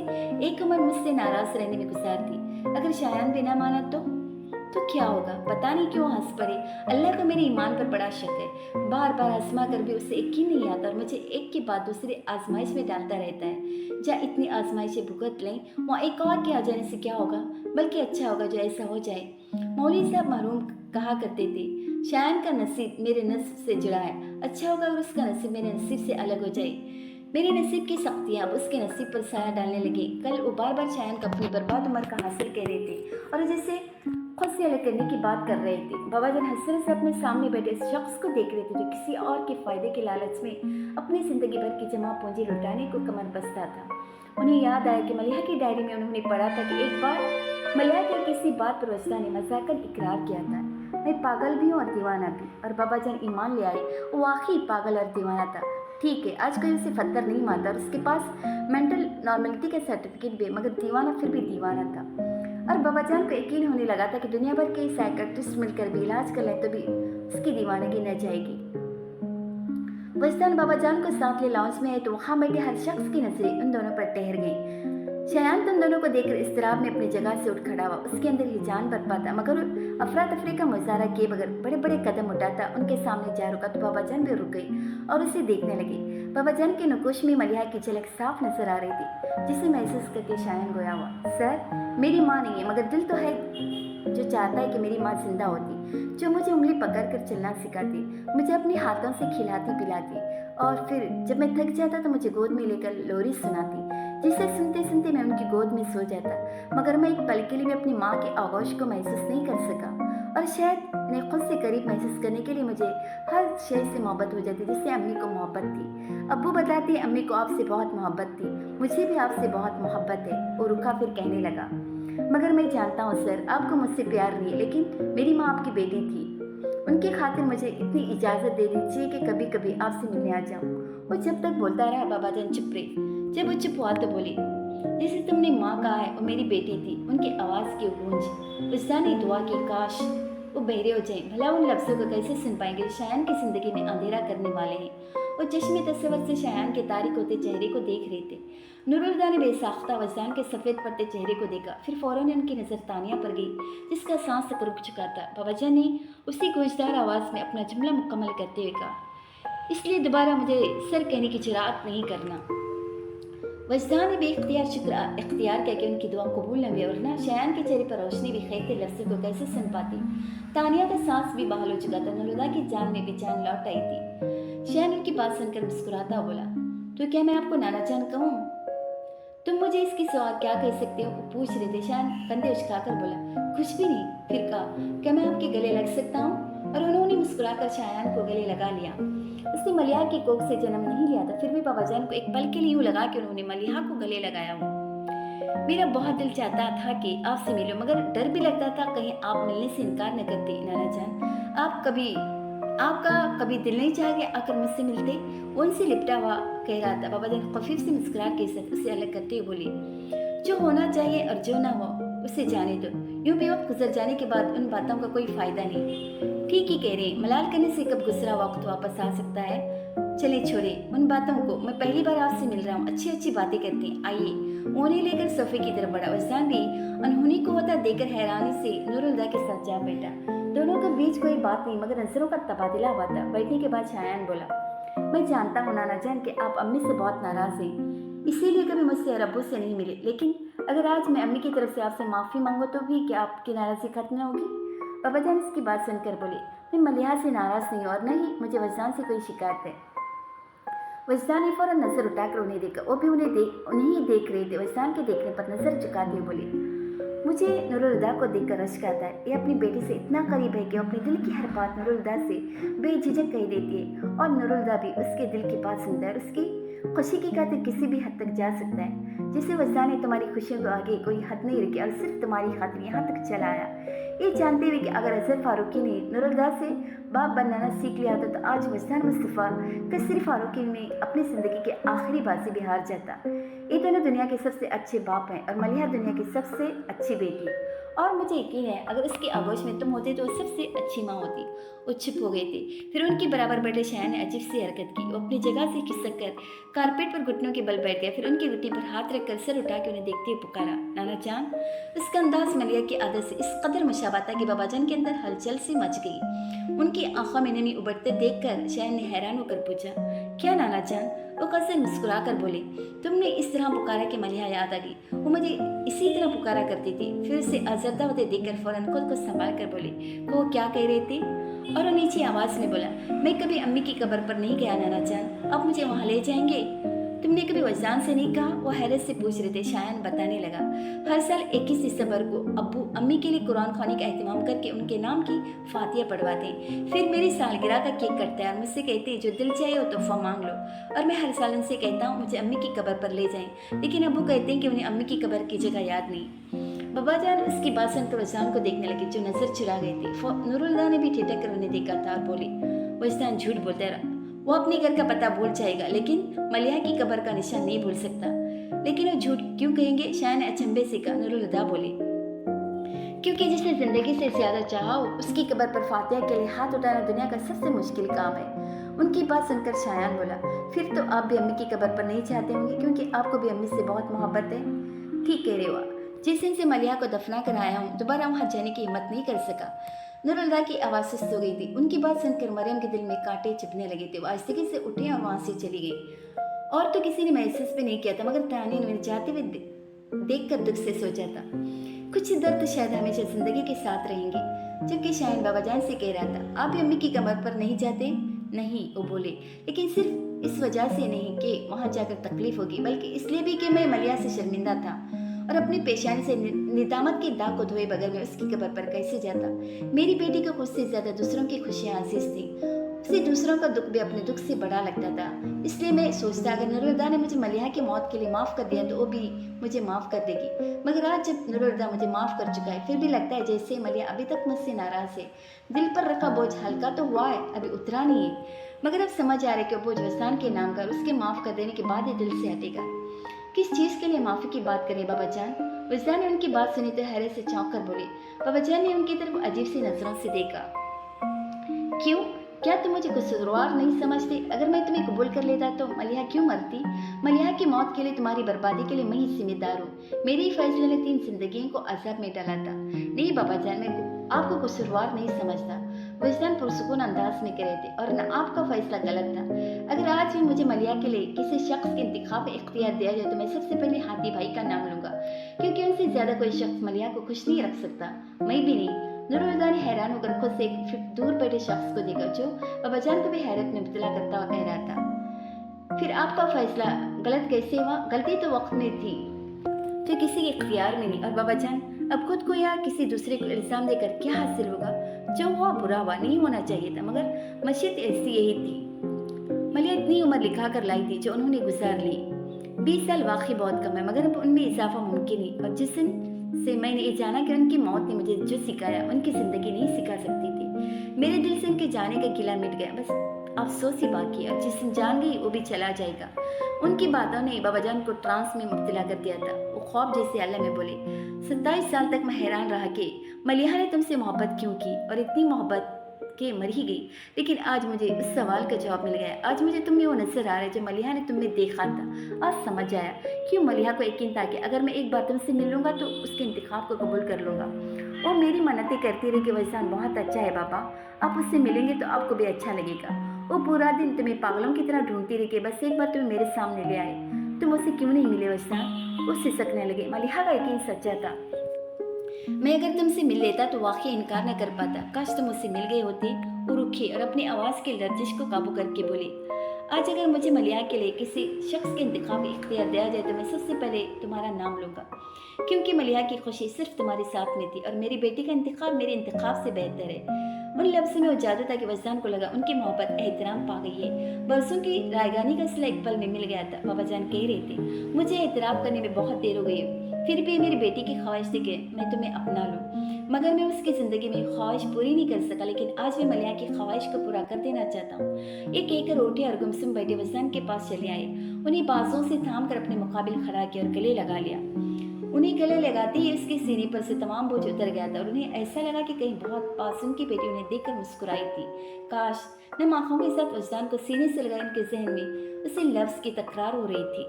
एक उम्र मुझसे नाराज रहने में गुजार दी। अगर शायान भी ना माना तो क्या होगा? पता नहीं क्यों हंस पड़े। अल्लाह को मेरे ईमान पर बड़ा शक है। बार बार आजमा कर भी उसे यकीन नहीं आता और मुझे एक के बाद दूसरे आजमाइश में डालता रहता है। जहाँ इतनी आजमाइशें भुगत लें, वहाँ एक और के आ जाने से क्या होगा? बल्कि अच्छा होगा जो ऐसा हो जाए। मौलवी साहब मरहूम कहा करते थे, शायान का नसीब मेरे नसीब से जुड़ा है। अच्छा होगा अगर उसका नसीब मेरे नसीब से अलग हो जाए। मेरे नसीब की सख्तियाँ अब उसके नसीब पर साया डालने लगी। कल वो बार बार शायान को अपनी बर्बाद उम्र का हासिल कह रहे थे और जैसे खुद से अलग करने की बात कर रहे थे। बाबा जान हंसने से अपने सामने बैठे इस शख्स को देख रहे थे जो किसी और के फायदे के लालच में अपनी जिंदगी भर की जमा पूंजी लुटाने को कमर बस्ता था। उन्हें याद आया कि मलिहा की डायरी में उन्होंने पढ़ा था कि एक बार मलिहा की किसी बात पर वजदा ने मजाकन इकरार किया था, मैं पागल भी हूँ और दीवाना भी। और बाबा जान ईमान ले आए, वो वाकई पागल और दीवाना था। ठीक है, आज कोई उसे फत्तर नहीं मानता और उसके पास मेंटल नॉर्मलिटी का सर्टिफिकेट भी है, मगर दीवाना फिर भी दीवाना था। और बाबा जान को यकीन होने लगा था कि दुनिया भर के साइकियाट्रिस्ट मिलकर भी इलाज कर लें तो भी उसकी दीवानगी न जाएगी। वजदान बाबा जान को साथ ले लॉन्च में आए तो वहाँ बैठे हर शख्स की नजरें उन दोनों पर ठहर गई। शायान उन दोनों को देखकर इस्तराब में अपनी जगह से उठ खड़ा हुआ। उसके अंदर हिजान बरपा था, मगर अफरा तफरी का मुजाहरा किए बगैर बड़े बड़े कदम उठाता उनके सामने जा रुका तो बाबा जान भी रुक गई और उसे देखने लगी। बाबा जान के नकुश में मलिहा की झलक साफ नजर आ रही थी, जिसे महसूस करके शायान गोया हुआ, सर मेरी माँ नहीं है, मगर दिल तो है जो चाहता है कि मेरी माँ जिंदा होती, जो मुझे उंगली पकड़कर चलना सिखाती, मुझे अपने हाथों से खिलाती पिलाती और फिर जब मैं थक जाता तो मुझे गोद में लेकर लोरी सुनाती, जिसे सुनते सुनते मैं उनकी गोद में सो जाता। मगर मैं एक पल के लिए भी अपनी माँ के आगोश को महसूस नहीं कर सका और शायद मैं खुद से करीब महसूस करने के लिए मुझे हर शय से मोहब्बत हो जाती, जिससे अम्मी को मोहब्बत थी। अब्बू बताती है अम्मी को आपसे बहुत मोहब्बत थी, मुझे भी आपसे बहुत मोहब्बत है। वो रुका फिर कहने लगा, मगर मैं जानता हूँ सर आपको मुझसे प्यार नहीं है, लेकिन मेरी माँ आपकी बेटी थी, उनकी खातिर मुझे इतनी इजाज़त दे दीजिए कि कभी कभी आपसे मिलने आ जाऊँ। वो जब तक बोलता रहा बाबा जान चुप रहे। जब वो चुप हुआ तो बोली, जैसे तुमने माँ कहा है वो मेरी बेटी थी। उनकी आवाज़ की गूंज वजदा ने दुआ की, काश वो बहरे हो जाएं, भला उन लफ्ज़ों को कैसे सुन पाएंगे जो शायान की ज़िंदगी में अंधेरा करने वाले हैं। वो चश्मे तस्वर से शायान के तारिक होते चेहरे को देख रहे थे। नूरुल हुदा ने बेसाख्ता वजदान के सफ़ेद पड़ते चेहरे को देखा, फिर फ़ौरन उनकी नज़र तानिया पर गई, जिसका सांस तक रुक चुका था। बाबाजान ने उसी गूंजदार आवाज़ में अपना जुमला मुकम्मल करते हुए कहा, इसलिए दोबारा मुझे सर कहने की जुरात नहीं करना। वजदान ने बेख्तियार शुक्र इख्तियार किया कि उनकी दुआ कबूल न हुई, और ना शायान के चेहरे पर रोशनी भी खैते लफ्ज़ों को कैसे सुन पाती। तानिया का सांस भी बहाल हो चुका था। नूरुल हुदा की जान में भी जान लौट आई थी। शायान उनकी बात सुनकर मुस्कुराता बोला, तो क्या मैं आपको नाना जान कहूँ? तुम मुझे इसकी सवाल क्या कह सकते हो? वो पूछ रहे थे। शान कंधे उचकाकर बोला, कुछ भी नहीं। फिर कहा, क्या मैं आपके गले लग सकता हूँ? और उन्होंने मुस्कुराकर शायान को गले लगा लिया। उसने मलिहा की कोख से जन्म नहीं लिया था, फिर भी बाबाजान को एक पल के लिए यूं लगा कि उन्होंने मलिहा को गले लगाया हो। मेरा बहुत दिल चाहता था कि आपसे मिलो, मगर डर भी लगता था कहीं आप मिलने से इनकार न करते। नाना जान, आपका कभी दिल नहीं चाह गया आकर मुझसे मिलते? वो उनसे लिपटा हुआ कह रहा था। बाबाजान खफीफ से मुस्कुराहट के साथ उसे अलग करते हुए बोले, जो होना चाहिए और जो ना हो उसे जाने दो। यूं भी वक्त गुजर जाने के बाद उन बातों का कोई फायदा नहीं। ठीक ही कह रहे, मलाल करने से कब गुजरा वक्त वापस आ सकता है। चले छोड़े उन बातों को, मैं पहली बार आपसे मिल रहा हूँ, अच्छी अच्छी बातें करते हैं, आइए। उन्हें लेकर सोफे की तरफ बढ़ा। वजदान भी अनहोनी को होता देखकर हैरानी से नूरुल्लाह के साथ जा बैठा। दोनों के बीच कोई बात नहीं, मगर नजरों का तबादला हुआ था। बैठने के बाद शायान बोला, मैं जानता हूँ नाना जान कि आप अम्मी से बहुत नाराज हैं, इसीलिए कभी मुझसे और अब्बू से नहीं मिले। लेकिन अगर आज मैं अम्मी की तरफ से आपसे माफ़ी मांगो तो भी क्या आपकी नाराज़गी खत्म न होगी? बाबाजान इसकी बात सुनकर बोले, मैं मलिहा से नाराज़ नहीं हूँ और न ही मुझे वजदान से कोई शिकायत है। वजदान ने फौरन नजर उठाकर उन्हें देखा। वो भी उन्हें देख रहे थे। वजदान के देखने पर नजर झुकाते हुए बोले, मुझे नूरुल्लाह को देखकर रश्क आता है। ये अपनी बेटी से इतना करीब है कि वो अपने दिल की हर बात नूरुल्लाह से बेझिझक कह देती है, और नूरुल्लाह भी उसके दिल की बात सुनता है और उसकी खुशी की खातिर किसी भी हद तक जा सकता है। जिसे वजदान ने तुम्हारी खुशियों को आगे कोई हद नहीं रखी और सिर्फ तुम्हारी खातिर यहाँ तक चला आया, ये जानते हुए कि अगर अजहर फारूकी ने नूरुल्लाह से बाप बनना सीख लिया होता तो आज वजदान मुस्तफ़ा कसरी फारूकी में अपनी ज़िंदगी की आखिरी बाजी भी हार जाता। ये दोनों दुनिया के सबसे अच्छे बाप हैं और मलिहा दुनिया की सबसे अच्छी बेटी। और मुझे यकीन है अगर उसकी आगोश में तुम होते तो वो सबसे अच्छी माँ होती। वो चुप हो गए थे। फिर उनके बराबर बैठे शायान ने अजीब सी हरकत की। वो अपनी जगह से खिसक कर कारपेट पर घुटनों के बल बैठ गए। फिर उनकी घुटनी पर हाथ रखकर सर उठा के उन्हें देखते हुए पुकारा, नाना जान। उसका अंदाज मलिहा की आदत से इस कदर मुशाबहत कि बाबाजान के अंदर हलचल सी मच गई। उनकी आंखों में नमी उबरते देखकर शायान ने हैरान होकर पूछा, क्या नाना जान? वो कसर मुस्कुरा कर बोले, तुमने इस तरह पुकारा कि मलिहा याद आ गई। वो मुझे इसी तरह पुकारा करती थी। फिर उसे आजरदा होते देखकर फौरन खुद को संभाल कर बोले, वो क्या कह रहे थे? और वो नीची आवाज़ में बोला, मैं कभी अम्मी की कब्र पर नहीं गया नाना जान, आप मुझे वहाँ ले जाएंगे? तुमने कभी वजदान से नहीं कहा? वो हैरत से पूछ रहे थे। शायान बताने लगा, हर साल 21 दिसंबर को अब्बू अम्मी के लिए कुरान खाने का एहतमाम करके उनके नाम की फातिया पढ़वाते, फिर मेरी सालगिरह का केक कटता है और मुझसे कहते जो दिल चाहे वो तोहफा मांग लो। और मैं हर साल उनसे कहता हूँ मुझे अम्मी की कब्र पर ले जाएं, लेकिन अब्बू कहते हैं कि उन्हें अम्मी की कब्र की जगह याद नहीं। बाबाजान उसकी बात सुनकर वजदान को देखने लगे, जो नजर चुरा गई थी। नूरुल्लाह ने भी ठिठक कर उन्हें देखा था और बोली, वजदान झूठ बोलता रहा, वो अपने घर का पता भूल जाएगा लेकिन मलिहा की कब्र का निशान नहीं भूल सकता। लेकिन वो झूठ क्यों कहेंगे? शायद अचंभे से कहा। नूरुल्लाह बोले, क्योंकि जिसने जिंदगी से ज्यादा चाहा हो उसकी कब्र पर फातिहा के लिए हाथ उठाना दुनिया का सबसे मुश्किल काम है। उनकी बात सुनकर शायान बोला, फिर तो आप भी अम्मी की कब्र पर नहीं चाहते होंगे क्योंकि आपको भी अम्मी से बहुत मोहब्बत है। ठीक कह रहे हो। जिस दिन से मलिहा को दफना कर आया हूँ दोबारा वहाँ जाने की हिम्मत नहीं कर सका। नूरुल्लाह की आवाज़ सुस्त हो गई थी। उनकी बात सुनकर मरियम के दिल में कांटे चुभने लगे थे। वो आहिस्ते से उठी और वहाँ से चली गई। और तो किसी ने महसूस भी नहीं किया था, मगर तानी ने जाते हुए देखकर दुख से सोचा था, कुछ दर्द शायद हमेशा जिंदगी के साथ रहेंगे। जबकि शायद बाबाजान से कह रहा था, आप भी अम्मी की कब्र पर नहीं जाते? नहीं, वो बोले, लेकिन सिर्फ इस वजह से नहीं कि वहाँ जाकर तकलीफ होगी, बल्कि इसलिए भी कि मैं मलिहा से शर्मिंदा था और अपनी पेशानी से निदामत के दाग को धोए बगैर मैं उसकी कब्र पर कैसे जाता। मेरी बेटी को खुद से ज्यादा दूसरों की खुशियाँ अजीज थी। उसे दूसरों का दुख भी अपने दुख से बड़ा लगता था। इसलिए मैं सोचता अगर नूरुल्लाह ने मुझे मलिहा की मौत के लिए माफ़ कर दिया तो वो भी मुझे माफ़ कर देगी। मगर आज जब नूरुल्लाह मुझे माफ़ कर चुका है फिर भी लगता है जैसे मलिहा अभी तक मुझसे नाराज़ है। दिल पर रखा बोझ हल्का तो हुआ है, अभी उतरा नहीं है, मगर अब समझ आ रहा है कि बोझ वजदान के नाम का उसके माफ़ कर देने के बाद ही दिल से हटेगा। किस चीज़ के लिए माफ़ी की बात करें बाबाजान? वजदान ने उनकी बात सुनी तो हैरत से चौंक कर बोले। बाबाजान ने उनकी तरफ अजीब सी नजरों से देखा। क्यों? क्या तुम मुझे कसूरवार नहीं समझते? अगर मैं तुम्हें कबूल कर लेता तो मलिहा क्यों मरती? मलिहा की मौत के लिए तुम्हारी बर्बादी के लिए मैं ही जिम्मेदार हूँ। मेरे ही फैसले ने 3 जिंदगियों को अजाब में डाला था। नहीं बाबाजान, मैं आपको कसूरवार नहीं समझता, वजदान पुरसुकून अंदाज में कह रहे थे, और न आपका फैसला गलत था। अगर आज भी मुझे मलिहा के लिए किसी शख्स के इंतखाब इख्तियार दिया जाए तो मैं सबसे पहले हाथी भाई का नाम लूंगा, क्योंकि उनसे ज्यादा कोई शख्स मलिहा को खुश नहीं रख सकता, मैं भी नहीं। नूरुल्लाह ने हैरान होकर खुद से एक दूर बैठे शख्स को देखा जो बाबाजान को भी हैरत में मुब्तला करता हुआ कह रहा था, फिर आपका फैसला गलत कैसे हुआ? गलती तो वक्त में थी, फिर किसी के इख्तियार में नहीं। और बाबा जान, अब खुद को या किसी दूसरे को इल्ज़ाम देकर क्या हासिल होगा? जो हुआ बुरा हुआ, नहीं होना चाहिए था, मगर मशीत ऐसी यही थी। मलिया इतनी उम्र लिखा कर लाई थी जो उन्होंने गुजार ली। 20 साल वाकई बहुत कम है, मगर अब उनमें इजाफा मुमकिन ही। और जिस दिन से मैंने ये जाना कि उनकी मौत ने मुझे जो सिखाया, उनकी ज़िंदगी नहीं सिखा सकती थी। मेरे दिल से उनके जाने का गिला मिट गया, बस अफसोस ही बाकी है। और जिस दिन जान गई वो भी चला जाएगा। उनकी बातों ने बाबा जान को ट्रांस में मुब्तला कर दिया था। वो ख्वाब जैसे अल्लाह में बोले। 27 साल तक मैं हैरान रहा कि मलिहा ने तुमसे मोहब्बत क्यों की, और इतनी मोहब्बत के मर ही गई। लेकिन आज मुझे उस सवाल का जवाब मिल गया। आज मुझे तुम में वो नजर आ रहा है जो मलिहा ने तुम में देखा था। आज समझ आया क्यों मलिहा को यकीन था कि अगर मैं एक बार तुमसे मिल लूँगा तो उसके इंतखाब को कबूल कर लूँगा। वो मेरी मन्नतें करती रही कि वैसान बहुत अच्छा है बाबा, आप उससे मिलेंगे तो आपको भी अच्छा लगेगा। वो पूरा दिन तुम्हें पागलों की तरह ढूंढती रही कि बस एक बार तुम्हें मेरे सामने ले आए। तुम उससे क्यों नहीं मिले वैसान? वो सिसकने लगे। मलिहा का यकीन सच्चा था। मैं अगर तुमसे मिल लेता तो वाकई इनकार न कर पाता। काश तुम मुझसे मिल गए होते। वो रुकी और अपनी आवाज़ की लर्जिश को काबू करके बोली, आज अगर मुझे मलिहा के लिए किसी शख्स के इंतखाब का इख्तियार दिया जाए तो मैं सबसे पहले तुम्हारा नाम लूँगा, क्योंकि मलिहा की खुशी सिर्फ तुम्हारे साथ में थी और मेरी बेटी का इंतखाब मेरे इंतखाब से बेहतर है। उन लफ्ज़ों में वो जादू था कि वजदान को लगा उनकी मोहब्बत एहतराम पा गई है। बरसों की रायगानी का सिला एक पल में मिल गया था। बाबा जान कह रहे थे, मुझे एहतराम करने में बहुत देर हो गई है, फिर भी मेरी बेटी की ख्वाहिश थी कि मैं तुम्हें अपना लूँ, मगर मैं उसकी ज़िंदगी में ख्वाहिश पूरी नहीं कर सका। लेकिन आज मैं मलिहा की ख्वाहिश को पूरा कर देना चाहता हूँ। एक कहकर उठे और गुमसुम बैठे वजदान के पास चले आए। उन्हें बाजों से थाम कर अपने मुकाबिल खड़ा किया और गले लगा लिया। उन्हें गले लगाते ही उसके सीने पर से तमाम बोझ उतर गया था और उन्हें ऐसा लगा कि कहीं बहुत पास उनकी बेटी उन्हें देखकर मुस्कुराई थी। काश नम आंखों के साथ वजदान को सीने से लगाए उनके जहन में उसी लफ्ज़ की तकरार हो रही थी।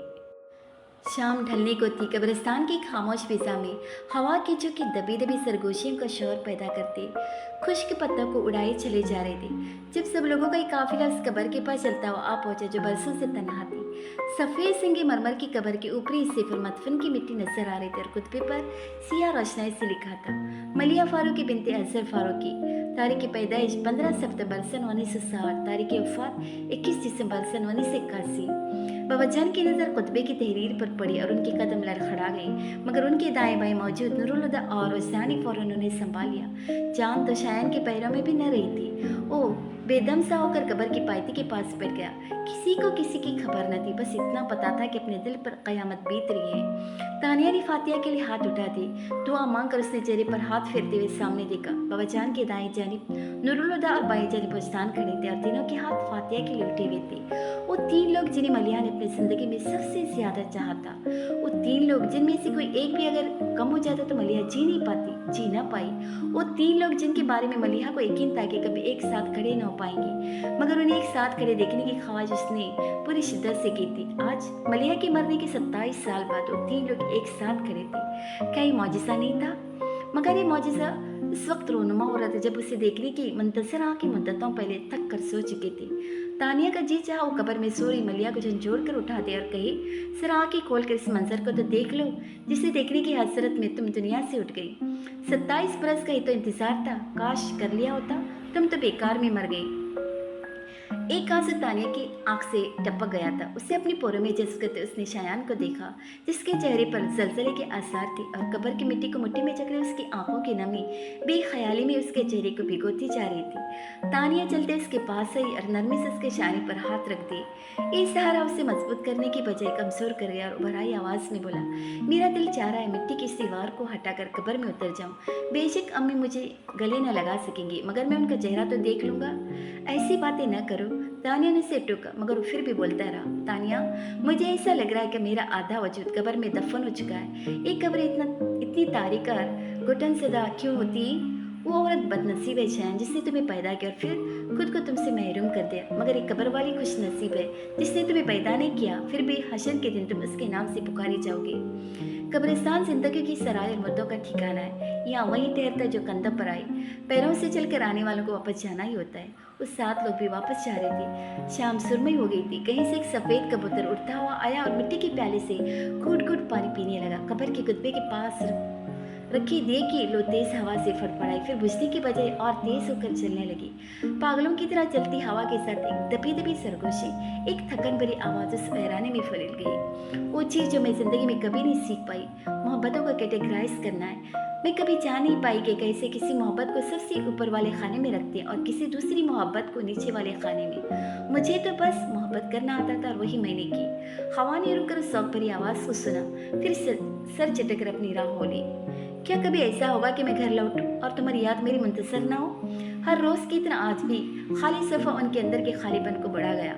शाम ढलने को थी। कब्रिस्तान की खामोश फिजा में हवा की झोंके दबी दबी सरगोशियों का शोर पैदा करते खुश्क पत्तों को उड़ाए चले जा रहे थे। जब सब लोगों का एक काफिला उस कब्र के पास चलता हुआ आ पहुंचा जो बरसों से तन्हा थी। सफ़ेद सिंगे मरमर की कब्र के ऊपरी हिस्से पर मदफन की मिट्टी नजर आ रही थी और कुतबे पर सिया रोशनाई से लिखा था, मलिया फारूकी बिनते अजहर फारूकी, तारीख पैदाइश 15 सितंबर सन 1960, तारीख वफात 21 दिसंबर सन 1981। बाबा जान की नज़र खुतबे की तहरीर पर पड़ी और उनके कदम लड़खड़ा गए, मगर उनके दाएं बाएं मौजूद नूरुल हुदा और वजदानी फौरन उन्हें संभाल लिया। जान तो शायन के पैरों में भी न रही थी। ओ बेदम सा होकर कब्र की पायती के पास बैठ गया। किसी को किसी की खबर न थी, बस इतना पता था कि अपने दिल पर कयामत बीत रही है। तानिया ने फातिया के लिए हाथ उठा दी। दुआ मांगकर उसने चेहरे पर हाथ फेरते हुए सामने देखा। बाबा जान के दाएं जानिब नूरुल हुदा और बाएं जानिब वजदान खड़े थे और तीनों के हाथ फातिया के लिए उठे हुए थे। वो तीन लोग जिन्हें मलिया ने अपनी जिंदगी में सबसे ज्यादा चाहा था। वो तीन लोग जिनमें से कोई एक भी अगर कम हो जाता तो मलिया जी नहीं पाती, जी ना पाई। वो तीन लोग जिनके बारे में मलिहा को यकीन था कि कभी एक साथ खड़े न हो पाएंगे, मगर उन्हें एक साथ खड़े देखने की ख्वाहिश उसने पूरी शिद्दत से की थी। आज मलिहा के मरने के 27 साल बाद वो तीन लोग एक साथ खड़े थे। क्या ये मौजिज़ा नहीं था? मगर ये मौजिज़ा उस वक्त रोनुमा हो रहा था जब उसे देखने की मुंतज़िर आंखें मुद्दतों पहले थक कर सो चुकी थी। तानिया का जी चाहा वो कब्र में सो रही मलिया को झंझोड़ कर उठा दे और कहे, सर आंखें खोल कर इस मंजर को तो देख लो जिसे देखने की हसरत में तुम दुनिया से उठ गई। 27 बरस का ही तो इंतजार था, काश कर लिया होता, तुम तो बेकार में मर गई। एक आंसू तानिया की आंख से टपक गया था। उसे अपनी पोरों में जज्ब करते उसने शायान को देखा जिसके चेहरे पर जलजले के आसार थे और कब्र की मिट्टी को मुट्ठी में जकड़े उसकी आंखों की नमी बेख्याली में उसके चेहरे को भिगोती जा रही थी। तानिया चलते उसके पास आई और नरमी से उसके शानी पर हाथ रख दिए। ये सहारा उसे मजबूत करने की बजाय कमजोर कर गया और उभराई आवाज में बोला, मेरा दिल चाह रहा है मिट्टी की इस दीवार को हटाकर कब्र में उतर जाऊं। बेशक अम्मी मुझे गले न लगा सकेंगी, मगर मैं उनका चेहरा तो देख लूंगा। ऐसी बातें न करो, तानिया ने उसे टोका, मगर वो फिर भी बोलता रहा, तानिया मुझे ऐसा लग रहा है कि मेरा आधा वजूद कब्र में दफन हो चुका है। एक कब्र इतनी तारीख और घुटन सदा क्यों होती? वो औरत बदनसीब है शैन जिसने तुम्हें पैदा किया और फिर खुद को तुमसे महरूम कर दिया, मगर एक कब्र वाली खुश नसीब है जिसने तुम्हें पैदा नहीं किया, फिर भी हशर के दिन तुम उसके नाम से पुकारी जाओगे। कब्रिस्तान जिंदगी की सराय और मुद्दों का ठिकाना है। यहाँ वही ठहरता है जो कंधों पर आए। पैरों से चलकर आने वालों को वापस जाना ही होता है। उस 7 लोग भी वापस जा रहे थे। शाम सुरमई हो गई थी। कहीं से एक सफेद कबूतर उड़ता हुआ आया और मिट्टी के प्याले से घूट घूट पानी पीने लगा। कब्र के कुत्बे के पास रखी दे के लो तेज हवा से फड़फड़ाई, फिर बुझने की बजाय और तेज होकर चलने लगी। पागलों की तरह चलती हवा के साथ एक दबी दबी सरगोशी, एक थकन भरी आवाज उस वीराने में फैल गई। वो चीज जो मैं जिंदगी में कभी नहीं सीख पाई, मोहब्बतों को कैटेगराइज करना है। मैं कभी जान नहीं पाई कि कैसे किसी मोहब्बत को सबसे ऊपर वाले खाने में रखते हैं और किसी दूसरी मोहब्बत को नीचे वाले खाने में। मुझे तो बस मोहब्बत करना आता था और वही मैंने की। हवा ने रुककर उस शौक भरी आवाज को सुना, फिर सर चटक कर अपनी राह हो ली। क्या कभी ऐसा होगा कि मैं घर लौटूं और तुम्हारी याद मेरी मुंतसर ना हो? हर रोज की तरह आज भी खाली सफा उनके अंदर के खालीपन को बढ़ा गया।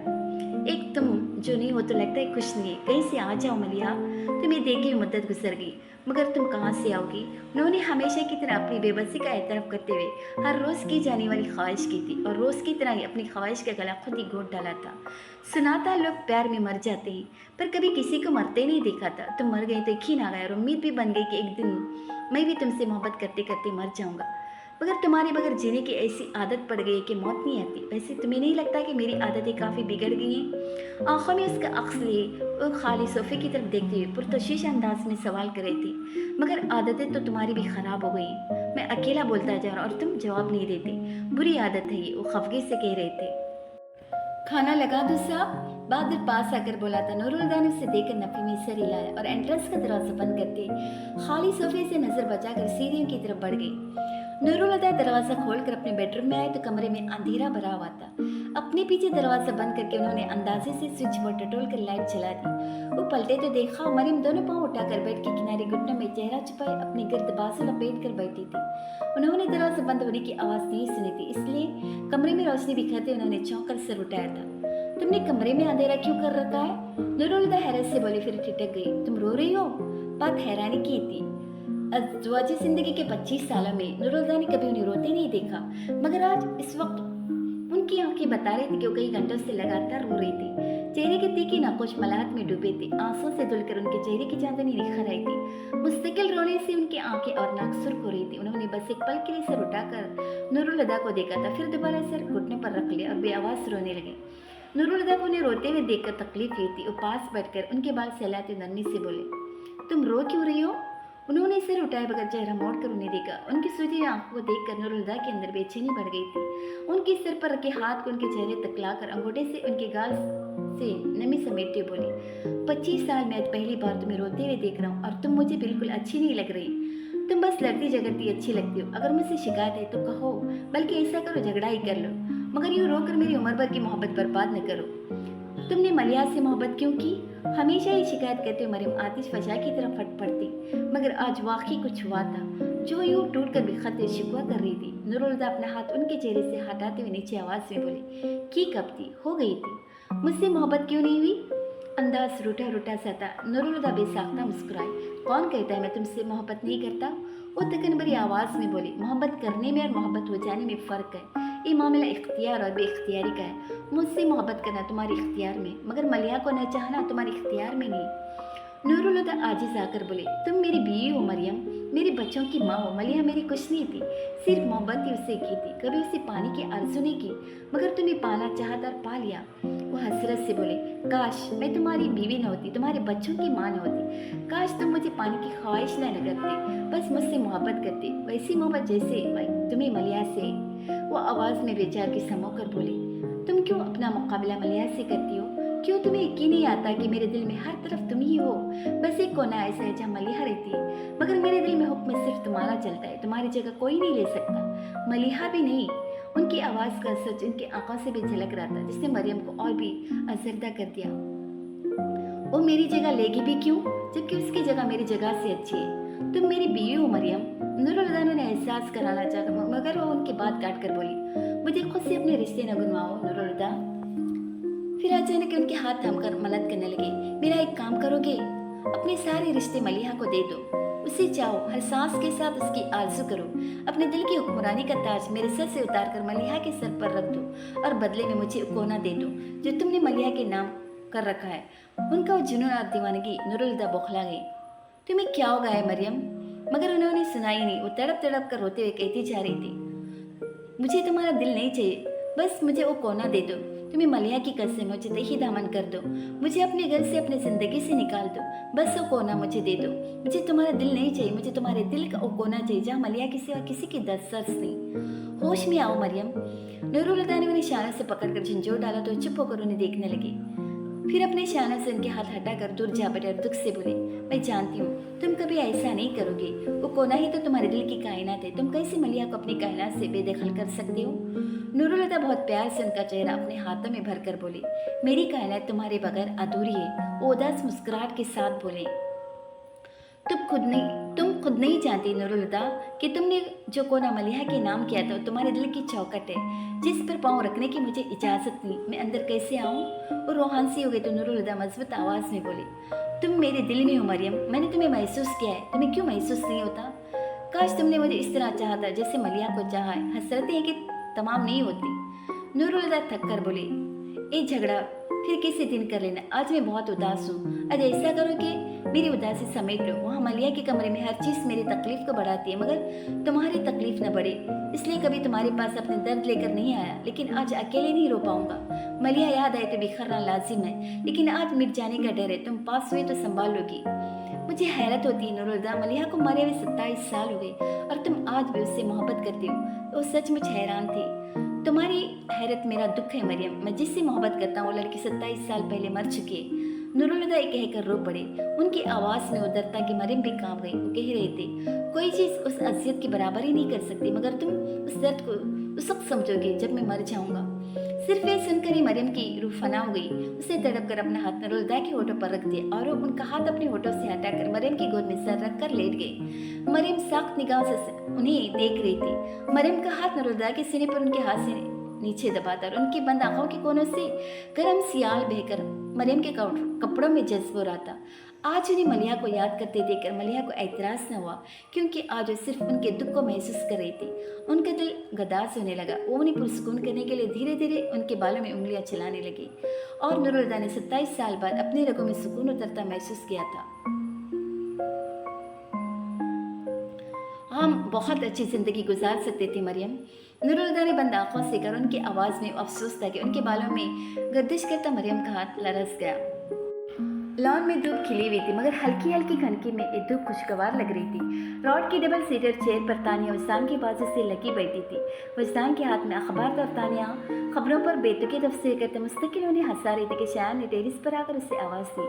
एक तुम जो नहीं हो तो लगता है कुछ नहीं है, कहीं से आ जाओ मलिया। तुम्हें देखे हुए मुद्दत गुजर गई, मगर तुम कहाँ से आओगी? उन्होंने हमेशा की तरह अपनी बेबसी का एतराफ़ करते हुए हर रोज़ की जाने वाली ख्वाहिश की थी और रोज़ की तरह ही अपनी ख्वाहिश का गला खुद ही घोट डाला था। सुना था लोग प्यार में मर जाते हैं, पर कभी किसी को मरते नहीं देखा था। तुम मर गई तो यकीन आ गया और उम्मीद भी बन गई कि एक दिन मैं भी तुमसे मोहब्बत करते करते मर जाऊंगा, मगर तुम्हारे बगैर जीने की ऐसी आदत पड़ गई है कि मौत नहीं आती। वैसे तुम्हें नहीं लगता कि मेरी आदतें काफ़ी बिगड़ गई हैं? आंखों में उसका अक्स लिए वो खाली सोफे की तरफ देखते हुए पुरतशीश अंदाज में सवाल कर रही थी। मगर आदतें तो तुम्हारी भी खराब हो गई। मैं अकेला बोलता जा रहा और तुम जवाब नहीं देते। बुरी आदत है ये, वो खफगे से कह रहे थे। खाना लगा दो साहब? बहादुर पास आकर बोला था। नूरुल ने उसे देखकर नफी में सर हिलाया और एंट्रेंस का दरवाजा बंद करके खाली सोफे से नजर बचाकर सीढ़ियों की तरफ बढ़ गई। नूरुल दरवाजा खोलकर अपने बेडरूम में आए तो कमरे में अंधेरा भरा हुआ था। अपने पीछे दरवाजा बंद करके उन्होंने अंदाजे से स्विच बोर्ड टटोल कर लाइट जला दी। वो पलटे तो देखा मरियम दोनों पांव उठाकर बेड के किनारे घुटनों में चेहरा छुपाए अपनी गिरद बाजू लपेट कर बैठी थी। उन्होंने दरवाजा बंद होने की आवाज नहीं सुनी थी, इसलिए कमरे में रोशनी बिखरते उन्होंने चौंक कर सर उठाया था। तुमने कमरे में अंधेरा क्यों कर रखा है? नूरुल हैरत से बोली, फिर ठिठक गई। तुम रो रही हो? बात हैरानी की थी। अज़वाजी जिंदगी के 25 सालों में नूरुल ने कभी उन्हें रोते नहीं देखा, मगर आज इस वक्त उनकी आंखें बता रही थी कि वो कई घंटों से लगातार रो रही थी। चेहरे के तीखे नाखुश मलाहत में डूबे थे, आंसुओं से धुलकर उनके चेहरे की चांदनी निखर आई थी। मुस्तकिल रोने से उनकी आंखें और नाक सुर्ख हो रही थी। उन्होंने बस एक पल के लिए सर उठाकर नूरुल को देखा था, फिर दोबारा सर घुटने पर रख लिया और बेआवाज रोने लगे। नूरुल को उन्हें रोते हुए देखकर तकलीफ हुई थी। वो पास बैठकर उनके बाल सहलाते नन्ही से बोले, तुम रो क्यों रही हो? उन्होंने सिर उठाए बगैर चेहरा मोड़कर उन्हें देखा। उनकी सूजी आंखों को देखकर नूरुल के अंदर बेचैनी बढ़ गई थी। उनके सिर पर रखे हाथ को उनके चेहरे तक लाकर अंगूठे से उनके गाल से नमी समेटते बोली, 25 साल में आज पहली बार तुम्हें रोते हुए देख रहा हूँ और तुम मुझे बिल्कुल अच्छी नहीं लग रही। तुम बस लड़ती झगड़ती अच्छी लगती हो। अगर मुझसे शिकायत है तो कहो, बल्कि ऐसा करो झगड़ा ही कर लो, मगर यूँ रोकर मेरी उम्र भर की मोहब्बत बर्बाद न करो। तुमने मलिया से मोहब्बत क्यों की? हमेशा ही शिकायत करते मरियम आतिश फशा की तरफ फट पड़ती, मगर आज वाकई कुछ हुआ था जो यूं टूट कर बिखरते शिकवा कर रही थी। नूरुल अपना हाथ उनके चेहरे से हटाते हुए नीचे आवाज में बोली, की कब थी? हो गई थी। मुझसे मोहब्बत क्यों नहीं हुई? अंदाज रूठा रूठा सा था। नूरुल बेसाख्ता मुस्कुराई, कौन कहता है मैं तुमसे मोहब्बत नहीं करता? वो तकन भरी आवाज में बोली, मोहब्बत करने में और मोहब्बत हो जाने में फ़र्क है। ये मामला इख्तियार और बेइख्तियारी का है। मुझसे मोहब्बत करना तुम्हारे इख्तियार में, मगर मलिया को न चाहना तुम्हारे इख्तियार में नहीं। नूरुल आजिज आकर बोले, तुम मेरी बीवी हो मरियम, मेरे बच्चों की माँ हो। मलिया मेरी कुछ नहीं थी, सिर्फ मोहब्बत ही उससे की थी। कभी उसे पाने की आरज़ू नहीं की, मगर तुम्हें पाना चाहता और पा लिया। वो हसरत से बोले, काश मैं तुम्हारी बीवी न होती, तुम्हारे बच्चों की माँ न होती। काश तुम मुझे पाने की ख्वाहिश न करते, बस मुझसे मोहब्बत करते, वैसी मोहब्बत जैसे तुम्हें मलिया से। वो आवाज़ में बेचार की समोकर बोली, तुम क्यों अपना मुकाबला मलिया से करती हो? क्यों तुम्हें यकीन नहीं आता कि मेरे दिल में हर तरफ तुम ही हो? बस एक कोना ऐसा है जहाँ मलिहा रहती है, मगर मेरे दिल में हुक्म सिर्फ तुम्हारा चलता है। तुम्हारी जगह कोई नहीं ले सकता, मलिहा भी नहीं। उनकी आवाज़ का सच उनकी आंखों से भी झलक रहा था, जिसने मरियम को और भी असरदा कर दिया। वो मेरी जगह लेगी भी क्यों, जबकि उसकी जगह मेरी जगह से अच्छी है। तुम मेरी बीवी हो मरियम। नूरुल ने एहसास कराना चाहा, मगर वो उनकी बात काट कर बोली, मुझे खुद से अपने रिश्ते न गुनवाओ नूरुल। फिर अचानक उनके हाथ थमकर मदद करने लगे। मेरा एक काम करोगे? अपने सारे रिश्ते मलिहा को दे दो, उसे चाहो, हर सांस के साथ उसकी आरज़ू करो। अपने दिल की हुक्मरानी का ताज मेरे सर से उतार कर मलिहा के सर पर रख दो और बदले में मुझे कोना दे दो जो तुमने मलिहा के नाम कर रखा है। उनका वो जुनून और दीवानगी नूरुल बौखला गई। तुम्हें क्या हो गया है मरियम? मगर उन्होंने सुनाई नहीं। वो तड़प तड़प कर रोते हुए कहती जा रही थी, मुझे तुम्हारा दिल नहीं चाहिए, बस मुझे वो कोना दे दो तुम्हें मलिया की कसम, मुझे दही दामन कर दो, मुझे अपने घर से, अपनी ज़िंदगी से निकाल दो, बस वो कोना मुझे दे दो। मुझे तुम्हारा दिल नहीं चाहिए, मुझे तुम्हारे दिल का वो कोना चाहिए जहाँ मलिया की सिवा किसी की दस्तरस नहीं। होश में आओ मरियम। नूरुलता ने उन्हें इशारों से पकड़कर झंझोर डाला तो चुप होकर उन्हें देखने लगी। फिर अपने इशारों से उनके हाथ हटाकर दूर जा बैठे और दुख से बोले, मैं जानती हूँ तुम कभी ऐसा नहीं करोगे, वो कोना ही तो तुम्हारे दिल की कायनात है, तुम कैसे मलिया को अपनी कायनात से बेदखल कर सकती हो। नूरुलता बहुत प्यार से उनका चेहरा अपने हाथों में भरकर बोली, मेरी कायनात तुम्हारे बगैर अधूरी है। वो उदास मुस्कुराहट के साथ बोले, तुम खुद नहीं जानती नूरुलता कि तुमने जो कोना मलिहा के नाम किया था तुम्हारे दिल की चौखट है जिस पर पाँव रखने की मुझे इजाज़त नहीं, मैं अंदर कैसे आऊँ। और रोहानसी हो गई तो नूरुलता मजबूत आवाज़ में बोली, तुम मेरे दिल में हो मरियम, मैंने तुम्हें महसूस किया है, तुम्हें क्यों महसूस नहीं होता। काश तुमने मुझे इस तरह चाहा था जैसे मलिहा को चाहा है। हसरतें हैं कि तमाम नहीं होती। नूरुलता थक कर बोली, एक झगड़ा फिर किसी दिन कर लेना, आज मैं बहुत उदास हूँ। आज ऐसा करो कि मेरी उदासी समेट लो। वहाँ मलिया के कमरे में हर चीज़ मेरी तकलीफ को बढ़ाती है मगर तुम्हारी तकलीफ न बढ़े, इसलिए कभी तुम्हारे पास अपने दर्द लेकर नहीं आया, लेकिन आज अकेले नहीं रो पाऊंगा। मलिया याद आए तो बिखरना लाजिम है, लेकिन आज मिट जाने का डर है, तुम पास हुए तो संभाल लोगी। मुझे हैरत होती है नूरुलता, मलिहा को मरे हुए 27 साल हो गए और तुम आज भी उससे मोहब्बत करती हो। वो सचमुच हैरान थी। तुम्हारी हैरत मेरा दुख है मरियम, मैं जिससे मोहब्बत करता हूँ वो लड़की 27 साल पहले मर चुकी है। नूरुलता कहकर रो पड़े। उनकी आवाज़ में उदरता कि मरियम भी कांप गई। वो कह रहे थे, कोई चीज़ उस अजियत की बराबरी नहीं कर सकती, मगर तुम उस दर्द को उस वक्त समझोगे जब मैं मर जाऊँगा। सिर्फ ये सुनकर ही मरियम की रूह फना हो गई। उसने तड़प कर अपना हाथ नूरुलता के होठों पर रख दिया और वो उनका हाथ अपने होठों से हटाकर मरियम की गोद में सर रख कर लेट गई। मरियम सख्त निगाह से उन्हें देख रही थी। मरियम का हाथ नूरुलता के सीने पर उनके हाथ से नीचे दबाता और उनकी बंद आंखों के कोनों से गर्म सियाल बहकर मरियम के कपड़ों में जज्ब हो रहा था। आज उन्हें मलिहा को याद करते देखकर मलिहा को एतराज़ न हुआ, क्योंकि आज वो सिर्फ उनके दुख को महसूस कर रही थी। उनका दिल गदास होने लगा। वो उन्हें पुरसकून करने के लिए धीरे धीरे उनके बालों में उंगलियां चलाने लगी और नूरुलता ने 27 साल बाद अपने रगों में सुकून उतरता महसूस किया था। हम बहुत अच्छी ज़िंदगी गुजार सकते थे मरियम। नूरुलता ने बंद आंखों से कर उनकी आवाज़ में अफसोस था कि उनके बालों में गर्दिश करता मरियम का हाथ लरस गया। लॉन में धूप खिली हुई थी मगर हल्की हल्की खनकी में एक धूप खुशगवार लग रही थी। रॉड की डबल सीटर चेयर पर तानिया वजदान की बाजू से लगी बैठी थी। वजदान के हाथ में अखबार और तानिया खबरों पर बेतुके तफसीर करते मुस्तकिल उन्हें हंसा रही थी कि शायद ने टेरिस पर आकर उससे आवाज़ दी,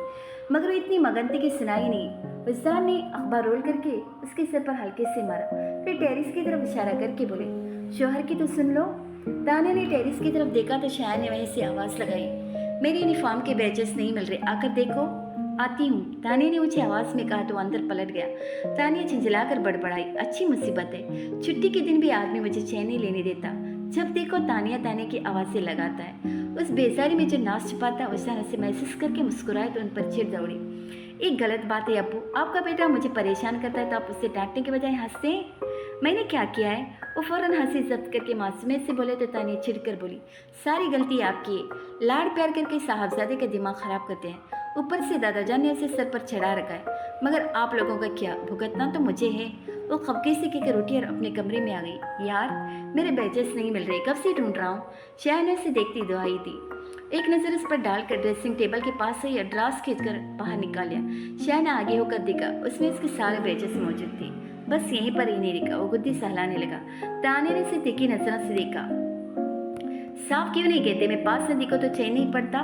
मगर वो इतनी मगन थी कि सुनाई नहीं। वजदान ने अखबार रोल करके उसके सिर पर हल्के से मारा, फिर टेरिस की तरफ इशारा करके बोले, शोहर की तो सुन लो। तानिया ने टेरिस की तरफ देखा तो शायद ने वहीं से आवाज़ लगाई, मेरे यूनिफॉर्म के बैजेस नहीं मिल रहे, आकर देखो। आती हूँ, तानिया ने ऊंची आवाज़ में कहा तो अंदर पलट गया। तानिया झंझलाकर बड़बड़ाई, अच्छी मुसीबत है, छुट्टी के दिन भी आदमी मुझे चैन नहीं लेने देता, जब देखो तानिया तानिया की आवाज़ें लगाता है। उस बेजारी में जो नाच छुपाता वजह उसे महसूस करके मुस्कुराए तो उन पर चिढ़ दौड़ी। एक गलत बात है अब्बू, आपका बेटा मुझे परेशान करता है तो आप उससे डांटने के बजाय हंसते हैं। मैंने क्या किया है? वो फौरन हंसी जब्त करके मासूमियत से बोले तो तानिया चिढ़कर बोली, सारी गलती आपकी है, लाड़ प्यार करके साहबजादे का दिमाग ख़राब करते हैं, ऊपर से दादाजान ने उसे सर पर चढ़ा रखा है, मगर आप लोगों का क्या, भुगतना तो मुझे है। वो खपके से कहकर उठी और अपने कमरे में आ गई। यार मेरे बैजेस नहीं मिल रहे, कब से ढूंढ रहा हूँ। शायद ने उसे देखती दुआई दी, एक नज़र उस पर डालकर ड्रेसिंग टेबल के पास से या ड्रास खींचकर बाहर निकाल लिया। शायद आगे होकर देखा, उसमें उसके सारे बैजेस मौजूद थे, बस यहीं पर ही नहीं रुका। वो गुद्दी सहलाने लगा। तानिया ने उसे तिखी नजरों से देखा। साफ क्यों नहीं कहते, मैं पास नदी को तो चैन नहीं पड़ता।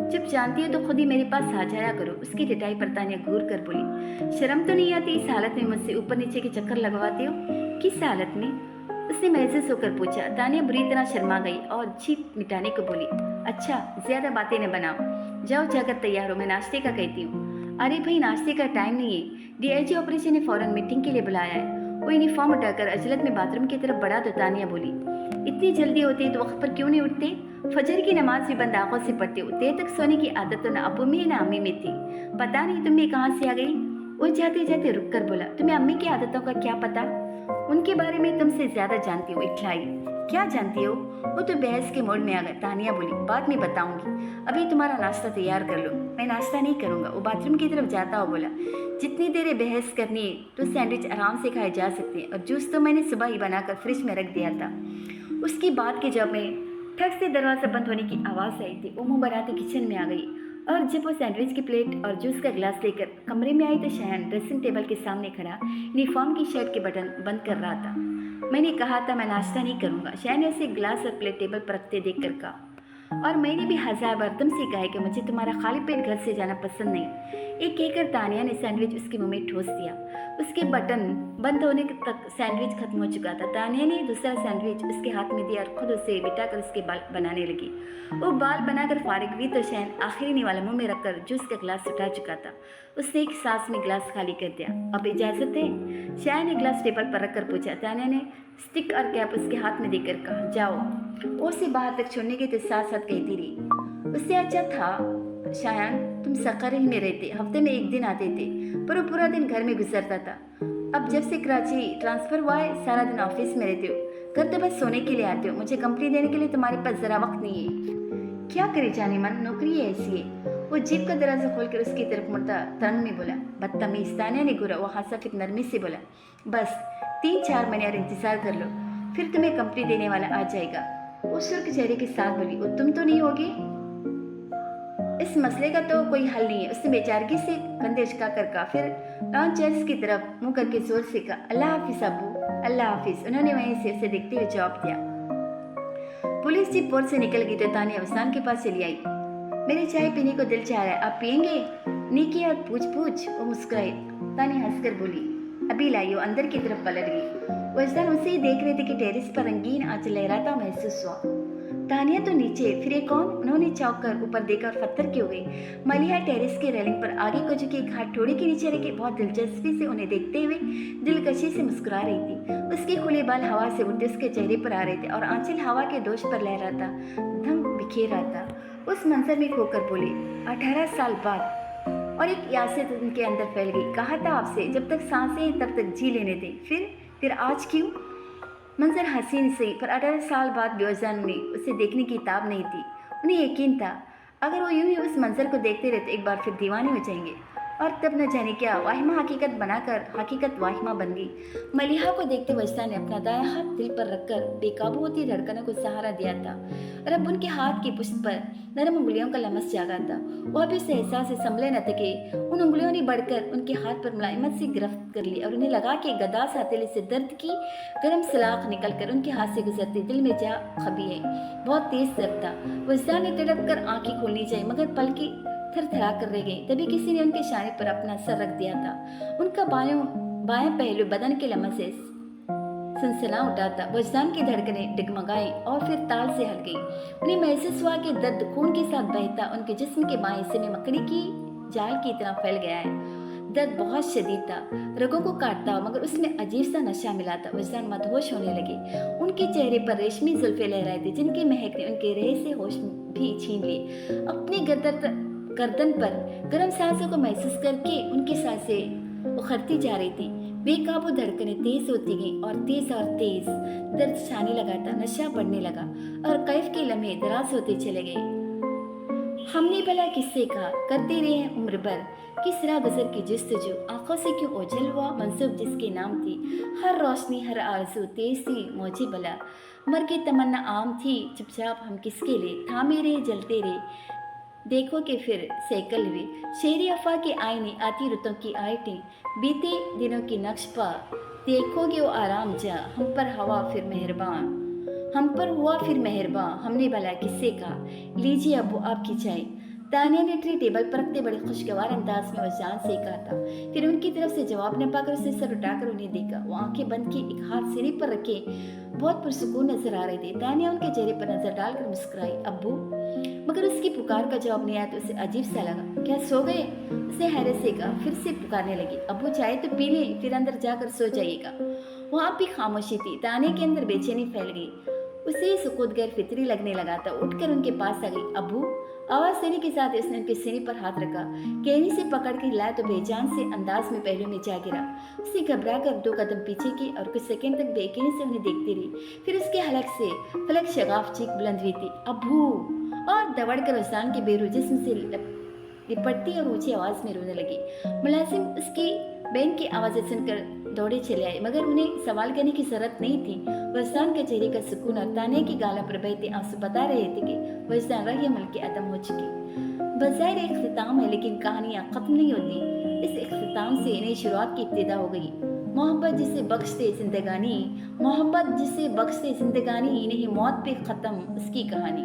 जब जानती हो तो खुद ही मेरे पास आ जाया करो। उसकी रिटाई पर तानिया घूर कर बोली, शर्म तो नहीं आती इस हालत में मुझसे ऊपर नीचे के चक्कर लगवाते हो? किस हालत में? उसने महसूस होकर पूछा। तानिया बुरी तरह शर्मा गई और जीप मिटाने को बोली, अच्छा ज्यादा बातें न बनाओ, जाओ जाकर तैयार हो, मैं नाश्ते का कहती हूँ। अरे भाई नाश्ते का टाइम नहीं है, डीआईजी ऑपरेशन ने फौरन मीटिंग के लिए बुलाया है। वो यूनिफॉर्म उठाकर अजलत में बाथरूम की तरफ बढ़ा तो तानिया बोली, इतनी जल्दी होती है तो वक्त पर क्यों नहीं उठते? फजर की नमाज भी बंद आंखों से पढ़ते हो, देर तक सोने की आदत तो न अबू में न अम्मी में थी, पता नहीं तुम्हें कहाँ से आ गई। वो जाते जाते रुक कर बोला, तुम्हें अम्मी की आदतों का क्या पता? उनके बारे में तुमसे ज्यादा जानती हो इखलाई। क्या जानती हो? वो तो बहस के मोड में आ गया। तानिया बोली, बाद में बताऊंगी, अभी तुम्हारा नाश्ता तैयार कर लो। मैं नाश्ता नहीं करूंगा। वो बाथरूम की तरफ जाता हुआ बोला, जितनी देर बहस करनी है तो सैंडविच आराम से खाए जा सकते हैं, और जूस तो मैंने सुबह ही बनाकर फ्रिज में रख दिया था। उसकी बात के जवाब में ठक से दरवाज़ा बंद होने की आवाज़ आई थी। वो मुंह बनाते किचन में आ गई और जब वो सैंडविच की प्लेट और जूस का गिलास लेकर कमरे में आई तो शयन ड्रेसिंग टेबल के सामने खड़ा यूनिफॉर्म की शर्ट के बटन बंद कर रहा था। मैंने कहा था मैं नाश्ता नहीं करूँगा, शयन ने उसे गिलास और प्लेट टेबल पर रखते देख कर कहा। और मैंने भी 1000 बार तुमसे कहा है कि मुझे तुम्हारा खाली पेट घर से जाना पसंद नहीं। एक कहकर तानिया ने सैंडविच उसके मुंह में ठोस दिया। उसके बटन बंद होने तक सैंडविच खत्म हो चुका था। तानिया ने दूसरा सैंडविच उसके हाथ में दिया और खुद उसे बिठाकर उसके बाल बनाने लगी। वो बाल बनाकर फारिग हुई तो शयन आखिरी निवाला मुंह में रखकर जूस का गिलास उठा चुका था। उसने एक सांस में गिलास खाली कर दिया। अब इजाज़त है? शयन ने गिलास टेबल पर रखकर पूछा। तानिया ने स्टिक और कैप उसके हाथ में देकर कहा, जाओ। वो उसे बाहर तक छोड़ने के तो साथ साथ कहती रही, उससे अच्छा था शायन तुम सकरहिल में रहते, हफ्ते में 1 दिन आते थे, पर वो पूरा दिन घर में गुजरता था। अब जब से कराची ट्रांसफ़र हुआ है सारा दिन ऑफिस में रहते हो, घर तो बस सोने के लिए आते हो। मुझे कंपनी देने के लिए तुम्हारे पास ज़रा वक्त नहीं है। क्या करे जाने मन, नौकरी है ऐसी है। वो जीप का दरवाज़ा खोलकर उसकी तरफ मुड़ता तरंग में बोला, बदतमीज़। तानिया ने घूरा। वो हंसा फिर नरमी से बोला, बस 3-4 महीने और इंतज़ार कर लो, फिर तुम्हें कंपनी देने वाला आ जाएगा। वो सुर्ख चेहरे के साथ बोली, वो तुम तो नहीं होगे? इस मसले का तो कोई हल नहीं है। उसने बेचारगी से कंधे झुकाकर कहा, फिर लॉन चेयर्स की तरफ मुंह करके जोर से कहा, अल्लाह हाफिज अब्बू, अल्लाह हाफिज। उन्होंने वहीं से उसे देखते हुए जवाब दिया। पुलिस जीप पोर्ट से निकल गई तो तानिया उस्तान के पास चली आई। मेरी चाय पीने को दिल चाह रहा है, आप पियेंगे? नीकी और पूछ वो मुस्कुराई। तानिया हंसकर बोली, अभी लाइयो। अंदर की तरफ पलट गई। वो उस्तान उसे ही देख रहे थे कि टेरिस पर रंगीन आंचल लहराता महसूस हुआ। तानिया तो नीचे, फिर ये कौन? उन्होंने चौंक कर ऊपर देखा और पत्थर क्यों गई। मलिहा टेरिस के रेलिंग पर आगे को झुके एक हाथ ठोड़ी के नीचे रखे बहुत दिलचस्पी से उन्हें देखते हुए दिलकशी से मुस्कुरा रही थी। उसके खुले बाल हवा से उड़ते उसके चेहरे पर आ रहे थे और आंचल हवा के दोष पर लहराता धम बिखेर रहा था। उस मंजर में खोकर बोले, 18 साल बाद। और एक यासियत उनके अंदर फैल गई। कहा था आपसे जब तक सांसें तब तक जी लेने दें, फिर आज क्यों? मंजर हसीन से, पर 18 साल बाद बेवजह में उसे देखने की ताब नहीं थी। उन्हें यकीन था अगर वो यूं ही उस मंजर को देखते रहते एक बार फिर दीवाने हो जाएंगे। और तब न जाने क्या वाहिमा हकीकत बनाकर हकीकत वाहिमा बन गई। मलिहा को देखते वजदा ने अपना दायां हाथ दिल पर रखकर बेकाबू होती धड़कनों को सहारा दिया था और अब उनके हाथ की पुष्ट पर नरम उंगलियों का लमस जागा था। वह भी उस एहसास से संभले न थके। उन उंगलियों ने बढ़कर उनके हाथ पर मुलायमत से गिरफ्त कर ली और उन्हें लगा कि गदास हथेली से दर्द की गर्म सलाख निकलकर उनके हाथ से गुजरती दिल में जा खबी है। बहुत तेज दर्द था। वजदा ने तड़प कर आंखें खोलनी चाहिए मगर पल की थरथरा कर रह गई। तभी किसी ने उनके शाने पर अपना सर रख दिया था। उनका बायां पहलू बदन के लम्हे से सनसना उठा था। वजदान की धड़कनें डगमगाई और फिर ताल से हल गई। उन्हें महसूस हुआ कि दर्द खून के साथ बहता उनके जिस्म के बाएं हिस्से में मकड़ी की जाल की तरह फैल गया है। दर्द बहुत शदीद था, रगों को काटता मगर उसमें अजीब सा नशा मिला था। वजदान मदहोश होने लगे। उनके चेहरे पर रेशमी जुल्फे लहराए थे जिनकी महक ने उनके रह से होश भी छीन लिए। अपनी गर्दन पर गर्म सांसों को महसूस करके उनकी सांसें उखड़ती जा रही थी। बेकाबू धड़कनें तेज होती गईं और तेज दर्द छाने लगा था। नशा बढ़ने लगा और कैफ के लम्हे दराज होते चले गए। हमने भला किससे कहा, करते रहे हैं उम्र भर किस राह गुजर की जुस्तजू। आंखों से क्यों ओझल हुआ मंसूब जिसके नाम थी। हर रोशनी हर आरज़ू तेज थी मौजे भला। मर के तमन्ना आम थी चुपचाप हम किसके लिए। थामे रहे जलते रहे देखो कि फिर सैकल हुए। शेरी अफा के आईने आती रुतों की आयटें बीते दिनों की नक्श पा। देखोगे वो आराम जा हम पर हुआ फिर मेहरबान। हमने भला किससे कहा, लीजिए अब्बू आपकी चाय। तानिया ने ट्रे टेबल पर रखते बड़े खुशगवार अंदाज में वजान से कहा था। फिर उनकी तरफ से जवाब न पाकर उसने सर उठाकर उन्हें देखा। वो आंखें बंद की एक हाथ सीने पर रखे बहुत पुरसुकून नजर आ रहे थे। तानिया उनके चेहरे पर नजर डालकर मुस्कुराई, अब्बू। मगर उसकी पुकार का जवाब नहीं आया तो उसे अजीब सा लगा। क्या सो गए? उसने हैरत से कहा। फिर से पुकारने लगी, अब्बू चाय तो पी लें फिर अंदर जाकर सो जाइएगा। वहाँ भी खामोशी थी। तानिया के अंदर बेचैनी फैल गई। उसे सुकूत गैर फितरी लगने लगा था। उठकर उनके पास आ गई। अब्बू, आवाज देने के साथ उसने उनके सीने पर हाथ रखा। केनी से पकड़ के हिलाया तो बेजान से अंदाज में पहलू में जा गिरा। उसने घबरा कर 2 कदम पीछे की और कुछ सेकंड तक बेयकीनी से उन्हें देखती रही। फिर उसके हलक से फलक शगाफ चीख बुलंद हुई थी, अब्बू। और दौड़कर उस्तान के बेरू जिस्म से लिपटती और ऊंची आवाज में रोने लगी। मुलाजिम उसकी बहन की आवाज़ें सुनकर दौड़े चले आए, मगर उन्हें सवाल करने की जरूरत नहीं थी। वजदान के चेहरे का सुकून और ताने की गालों पर बहते आंसू बता रहे थे कि वजदान रही अमल के अदम हो चुकी। बज़ाहिर एक इख्तिताम है, लेकिन कहानियाँ ख़त्म नहीं होती। इस इख्तिताम से नई शुरुआत की इब्तिदा हो गई। मोहब्बत जिसे बख्शते जिंदगानी, मोहब्बत जिसे बख्शते जिंदगानी, नहीं मौत पे ख़त्म उसकी कहानी।